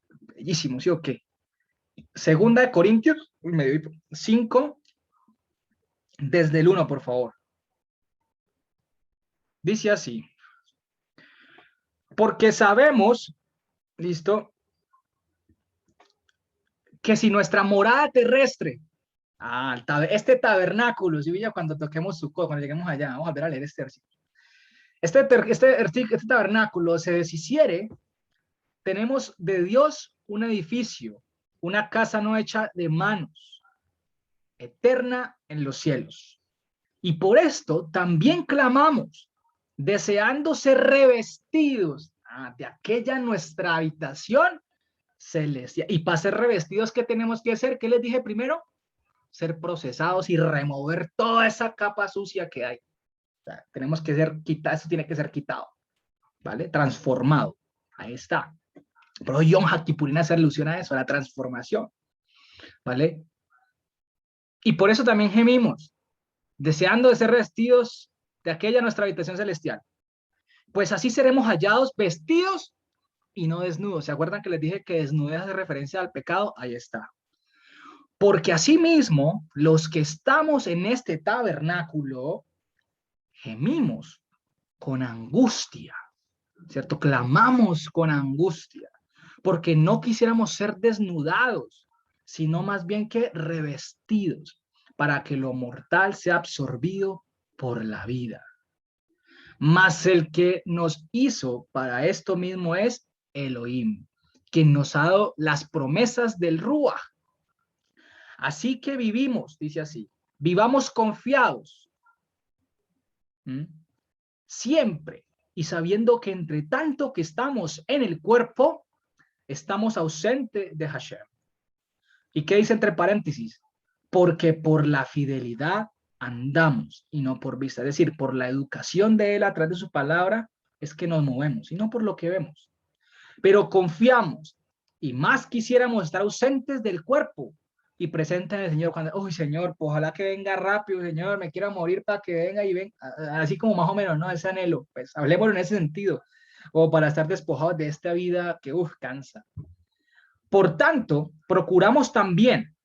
Bellísimo, ¿sí o qué? Segunda de Corintios 5, desde el 1, por favor. Dice así: porque sabemos, listo, que si nuestra morada terrestre, este tabernáculo, si ya cuando toquemos su cuando lleguemos allá, vamos a ver a leer este versículo. Este tabernáculo se deshiciere, tenemos de Dios un edificio, una casa no hecha de manos, eterna en los cielos. Y por esto también clamamos, deseando ser revestidos de aquella nuestra habitación celestial. Y para ser revestidos, ¿qué tenemos que hacer? ¿Qué les dije primero? Ser procesados y remover toda esa capa sucia que hay. O sea, tenemos que ser quitado, eso tiene que ser quitado, ¿vale? Transformado. Ahí está. Pero Yom Kippur hace alusión a eso, a la transformación, ¿vale? Y por eso también gemimos, deseando de ser revestidos de aquella nuestra habitación celestial. Pues así seremos hallados vestidos y no desnudos. ¿Se acuerdan que les dije que desnudez hace referencia al pecado? Ahí está. Porque asimismo, los que estamos en este tabernáculo, gemimos con angustia, ¿cierto? Clamamos con angustia, porque no quisiéramos ser desnudados, sino más bien que revestidos, para que lo mortal sea absorbido por la vida. Mas el que nos hizo para esto mismo es Elohim, quien nos ha dado las promesas del Ruach. Así que vivimos, dice así, vivamos confiados, siempre, y sabiendo que entre tanto que estamos en el cuerpo, estamos ausentes de Hashem. ¿Y qué dice entre paréntesis? Porque por la fidelidad andamos y no por vista. Es decir, por la educación de Él a través de su palabra es que nos movemos y no por lo que vemos. Pero confiamos y más quisiéramos estar ausentes del cuerpo y presentes en el Señor cuando, uy, Señor, pues ojalá que venga rápido, Señor, me quiero morir para que venga y venga, así como más o menos, ¿no? Ese anhelo, pues hablemos en ese sentido, o para estar despojados de esta vida que, cansa. Por tanto, procuramos también,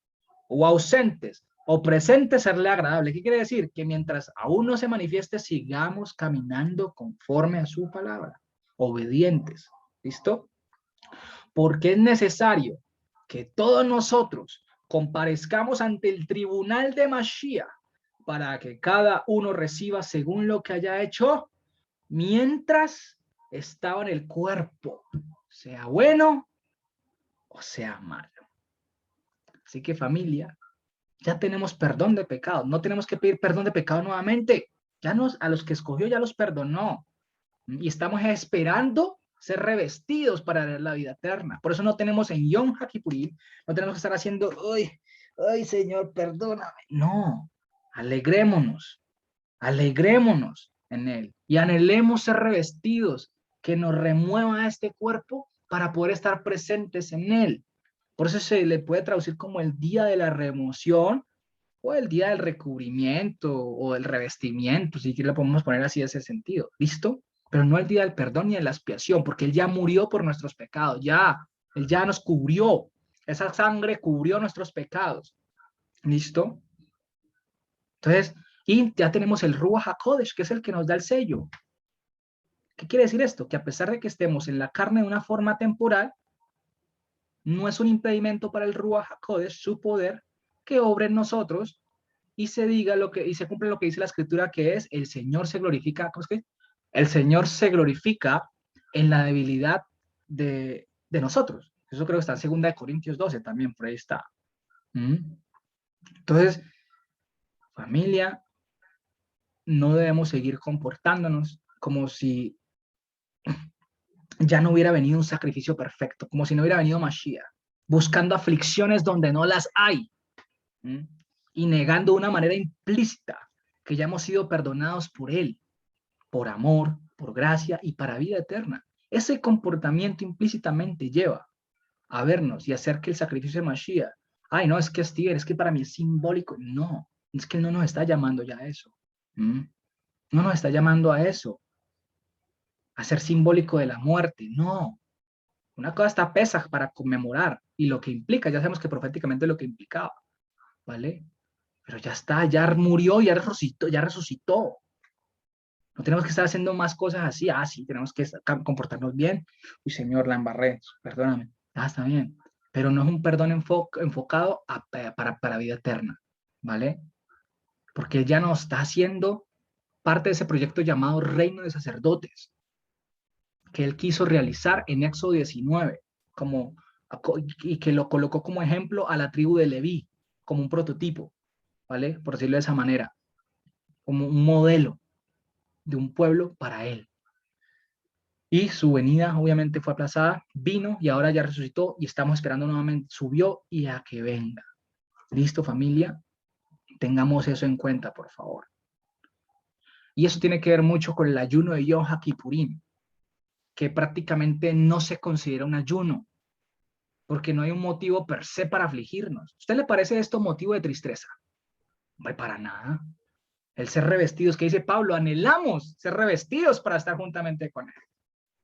o ausentes, o presentes, serle agradable. ¿Qué quiere decir? Que mientras aún no se manifieste, sigamos caminando conforme a su palabra, obedientes. ¿Listo? Porque es necesario que todos nosotros comparezcamos ante el tribunal de Mashiach para que cada uno reciba según lo que haya hecho mientras estaba en el cuerpo, sea bueno o sea malo. Así que familia, ya tenemos perdón de pecado, no tenemos que pedir perdón de pecado nuevamente, ya a los que escogió ya los perdonó y estamos esperando ser revestidos para la vida eterna. Por eso no tenemos en Yom Kippur, no tenemos que estar haciendo, ay Señor, perdóname. No, alegrémonos en Él y anhelemos ser revestidos, que nos remueva este cuerpo para poder estar presentes en Él. Por eso se le puede traducir como el día de la remoción o el día del recubrimiento o del revestimiento, si lo podemos poner así en ese sentido. ¿Listo? Pero no el día del perdón ni de la expiación, porque Él ya murió por nuestros pecados, Él ya nos cubrió, esa sangre cubrió nuestros pecados. ¿Listo? Entonces, y ya tenemos el Ruach HaKodesh, que es el que nos da el sello. ¿Qué quiere decir esto? Que a pesar de que estemos en la carne de una forma temporal, no es un impedimento para el Ruach HaKodesh, su poder, que obre en nosotros y se diga y se cumple lo que dice la escritura, que es el Señor se glorifica, ¿cómo es que? El Señor se glorifica en la debilidad de nosotros. Eso creo que está en 2 Corintios 12 también, por ahí está. Entonces, familia, no debemos seguir comportándonos como si ya no hubiera venido un sacrificio perfecto, como si no hubiera venido Mashiach, buscando aflicciones donde no las hay, y negando de una manera implícita que ya hemos sido perdonados por Él, por amor, por gracia y para vida eterna. Ese comportamiento implícitamente lleva a vernos y hacer que el sacrificio de Mashiach, ay, no, es que es que para mí es simbólico. No, es que Él no nos está llamando ya a eso. No nos está llamando a eso, a ser simbólico de la muerte. No, una cosa está Pesaj para conmemorar y lo que implica, ya sabemos que proféticamente lo que implicaba, ¿vale? Pero ya está, ya murió, ya resucitó. No tenemos que estar haciendo más cosas así. Sí, tenemos que comportarnos bien. Uy, Señor, la embarré, perdóname. Está bien. Pero no es un perdón enfocado para vida eterna, ¿vale? Porque Él ya nos está haciendo parte de ese proyecto llamado Reino de Sacerdotes, que Él quiso realizar en Éxodo 19, y que lo colocó como ejemplo a la tribu de Leví, como un prototipo. ¿vale? Por decirlo de esa manera, como un modelo de un pueblo para él. Y su venida obviamente fue aplazada, vino y ahora ya resucitó y estamos esperando nuevamente, subió y a que venga. ¿Listo, familia? Tengamos eso en cuenta, por favor. Y eso tiene que ver mucho con el ayuno de Yom HaKippurim, que prácticamente no se considera un ayuno, porque no hay un motivo per se para afligirnos. ¿A usted le parece esto motivo de tristeza? No, para nada. El ser revestidos, que dice Pablo, anhelamos ser revestidos para estar juntamente con él.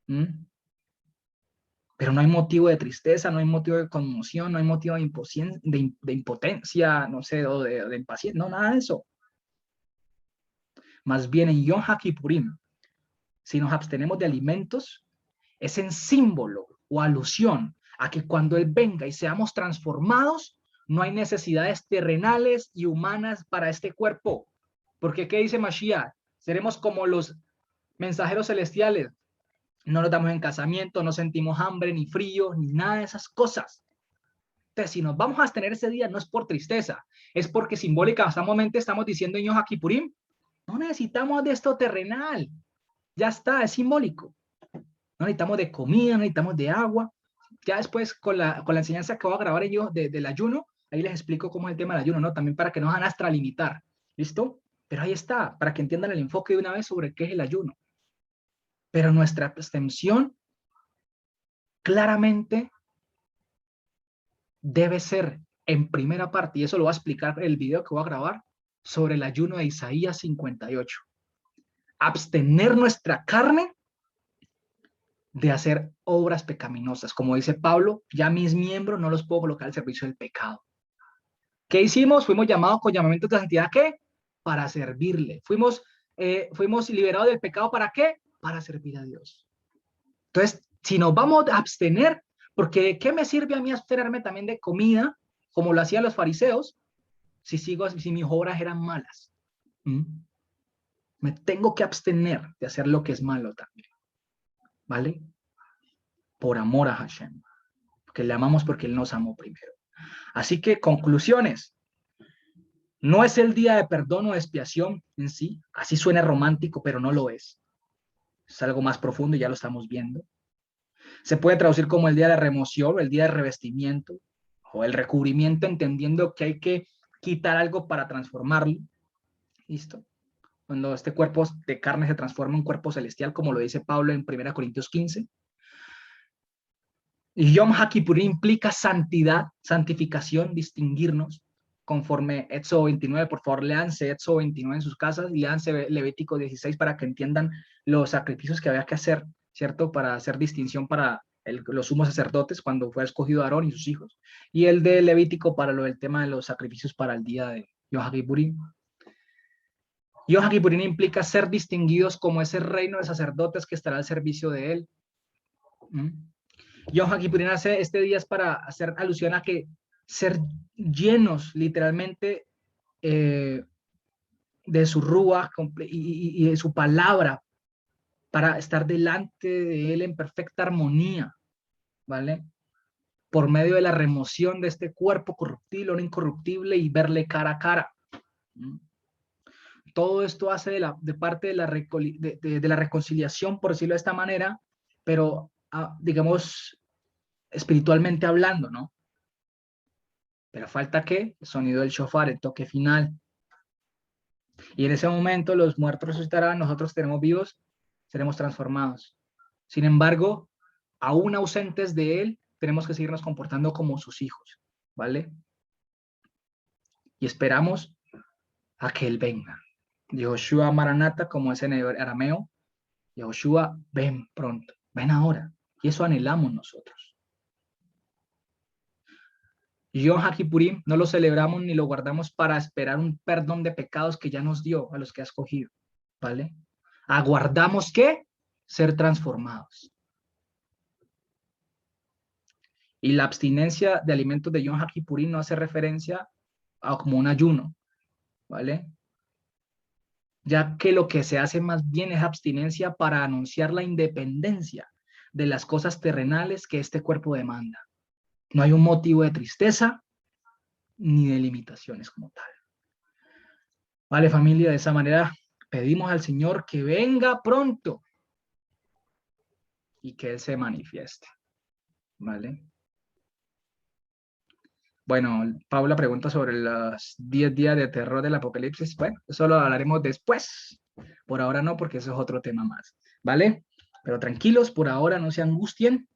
¿Mm? Pero no hay motivo de tristeza, no hay motivo de conmoción, no hay motivo de impotencia, no sé, o de impaciencia, no, nada de eso. Más bien en Yom HaKippurim, si nos abstenemos de alimentos, es en símbolo o alusión a que cuando Él venga y seamos transformados, no hay necesidades terrenales y humanas para este cuerpo. Porque, ¿qué dice Mashiach? Seremos como los mensajeros celestiales. No nos damos en casamiento, no sentimos hambre, ni frío, ni nada de esas cosas. Entonces, si nos vamos a abstener ese día, no es por tristeza, es porque simbólicamente estamos diciendo en Yom HaKippurim, no necesitamos de esto terrenal. Ya está, es simbólico. No necesitamos de comida, no necesitamos de agua. Ya después, con la enseñanza que voy a grabar yo del ayuno, ahí les explico cómo es el tema del ayuno, ¿no? También para que no van a extralimitar. ¿Listo? Pero ahí está, para que entiendan el enfoque de una vez sobre qué es el ayuno. Pero nuestra abstención claramente debe ser en primera parte, y eso lo va a explicar el video que voy a grabar, sobre el ayuno de Isaías 58. Abstener nuestra carne de hacer obras pecaminosas. Como dice Pablo, ya mis miembros no los puedo colocar al servicio del pecado. ¿Qué hicimos? Fuimos llamados con llamamiento de santidad, ¿qué? Para servirle. Fuimos liberados del pecado, ¿para qué? Para servir a Dios. Entonces, si nos vamos a abstener, porque ¿qué me sirve a mí abstenerme también de comida, como lo hacían los fariseos, si mis obras eran malas? Me tengo que abstener de hacer lo que es malo también, ¿vale? Por amor a Hashem, porque le amamos porque Él nos amó primero. Así que, conclusiones. No es el día de perdón o de expiación en sí, así suena romántico, pero no lo es. Es algo más profundo y ya lo estamos viendo. Se puede traducir como el día de remoción, el día de revestimiento, o el recubrimiento, entendiendo que hay que quitar algo para transformarlo. ¿Listo? Cuando este cuerpo de carne se transforma en un cuerpo celestial, como lo dice Pablo en 1 Corintios 15. Y Yom HaKippurim implica santidad, santificación, distinguirnos, conforme Éxodo 29, por favor, léanse Éxodo 29 en sus casas y léanse Levítico 16 para que entiendan los sacrificios que había que hacer, ¿cierto? Para hacer distinción para los sumos sacerdotes cuando fue escogido Aarón y sus hijos. Y el de Levítico para lo del tema de los sacrificios para el día de Yom HaKippurim. Yom HaKippurim implica ser distinguidos como ese reino de sacerdotes que estará al servicio de él. Yom HaKippurim este día es para hacer alusión a que ser llenos literalmente de su rúa y de su palabra para estar delante de él en perfecta armonía, ¿vale? Por medio de la remoción de este cuerpo corruptible, no incorruptible, y verle cara a cara. Todo esto hace de parte de la reconciliación, por decirlo de esta manera, pero digamos espiritualmente hablando, ¿no? Pero falta ¿qué? El sonido del shofar, el toque final. Y en ese momento los muertos resucitarán, nosotros tenemos vivos, seremos transformados. Sin embargo, aún ausentes de él, tenemos que seguirnos comportando como sus hijos, ¿vale? Y esperamos a que él venga. Yehoshua Maranata, como es en arameo, Yehoshua, ven pronto, ven ahora. Y eso anhelamos nosotros. Yom HaKippurim no lo celebramos ni lo guardamos para esperar un perdón de pecados que ya nos dio a los que ha escogido, ¿vale? Aguardamos ¿qué? Ser transformados. Y la abstinencia de alimentos de Yom HaKippurim no hace referencia a como un ayuno, ¿vale? Ya que lo que se hace más bien es abstinencia para anunciar la independencia de las cosas terrenales que este cuerpo demanda. No hay un motivo de tristeza ni de limitaciones como tal. Vale, familia, de esa manera pedimos al Señor que venga pronto y que Él se manifieste. ¿Vale? Bueno, Paula pregunta sobre los 10 días de terror del apocalipsis. Bueno, eso lo hablaremos después. Por ahora no, porque eso es otro tema más. ¿Vale? Pero tranquilos, por ahora no se angustien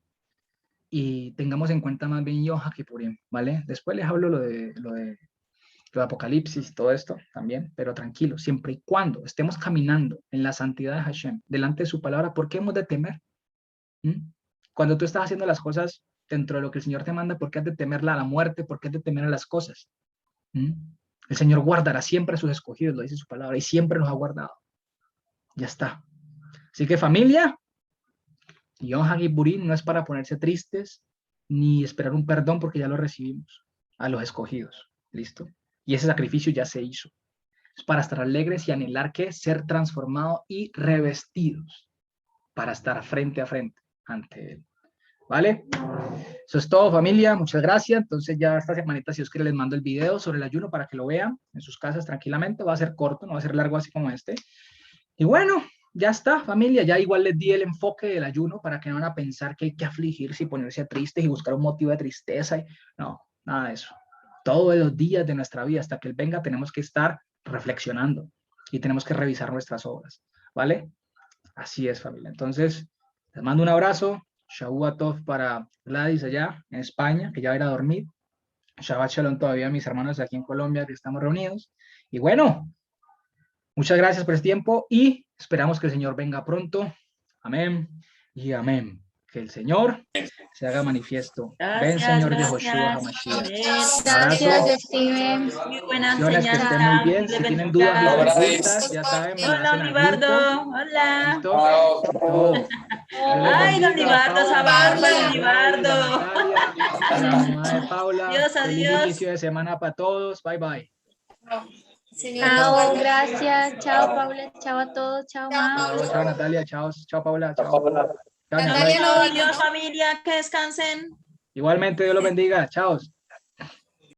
y tengamos en cuenta más bien Yom Kippurim, ¿vale? Después les hablo lo de apocalipsis, todo esto también, pero tranquilos, siempre y cuando estemos caminando en la santidad de Hashem, delante de su palabra, ¿por qué hemos de temer? ¿Mm? Cuando tú estás haciendo las cosas dentro de lo que el Señor te manda, ¿por qué has de temerla a la muerte? ¿Por qué has de temer a las cosas? ¿Mm? El Señor guardará siempre a sus escogidos, lo dice su palabra, y siempre los ha guardado. Ya está. Así que familia, Yom HaKippurim no es para ponerse tristes, ni esperar un perdón porque ya lo recibimos a los escogidos. ¿Listo? Y ese sacrificio ya se hizo. Es para estar alegres y anhelar que ser transformados y revestidos para estar frente a frente ante Él. ¿Vale? Eso es todo, familia. Muchas gracias. Entonces ya esta semanita, si os quiere, les mando el video sobre el ayuno para que lo vean en sus casas tranquilamente. Va a ser corto, no va a ser largo así como este. Y bueno, ya está, familia. Ya igual les di el enfoque del ayuno para que no van a pensar que hay que afligirse y ponerse tristes y buscar un motivo de tristeza. No, nada de eso. Todos los días de nuestra vida, hasta que Él venga, tenemos que estar reflexionando y tenemos que revisar nuestras obras. ¿Vale? Así es, familia. Entonces, les mando un abrazo. Shabbat Tov para Gladys allá en España, que ya va a ir a dormir. Shabbat Shalom todavía a mis hermanos aquí en Colombia, que estamos reunidos. Y bueno, muchas gracias por este tiempo y esperamos que el Señor venga pronto. Amén y amén. Que el Señor se haga manifiesto. Ven, Señor Yehoshua HaMashiach. Un abrazo. Gracias, Steven. Muy buena Bendiciones, que estén muy bien. Si tienen dudas y preguntas, ya saben, me la Hola, hacen al Olivardo. grupo. Hola. ¿Listo? Todo. Ay, don Olivardo, esa barba, don Olivardo. La mamá de Paula. Adiós, Feliz adiós. inicio de semana para todos. Bye, bye. Chao, gracias. Chao, Paula. Chao a todos. Chao, Mau. Chao, chao, Natalia. Chao, chao, Paula. Chao. Chao, Adiós, familia, que descansen. igualmente, Dios los bendiga. Chao.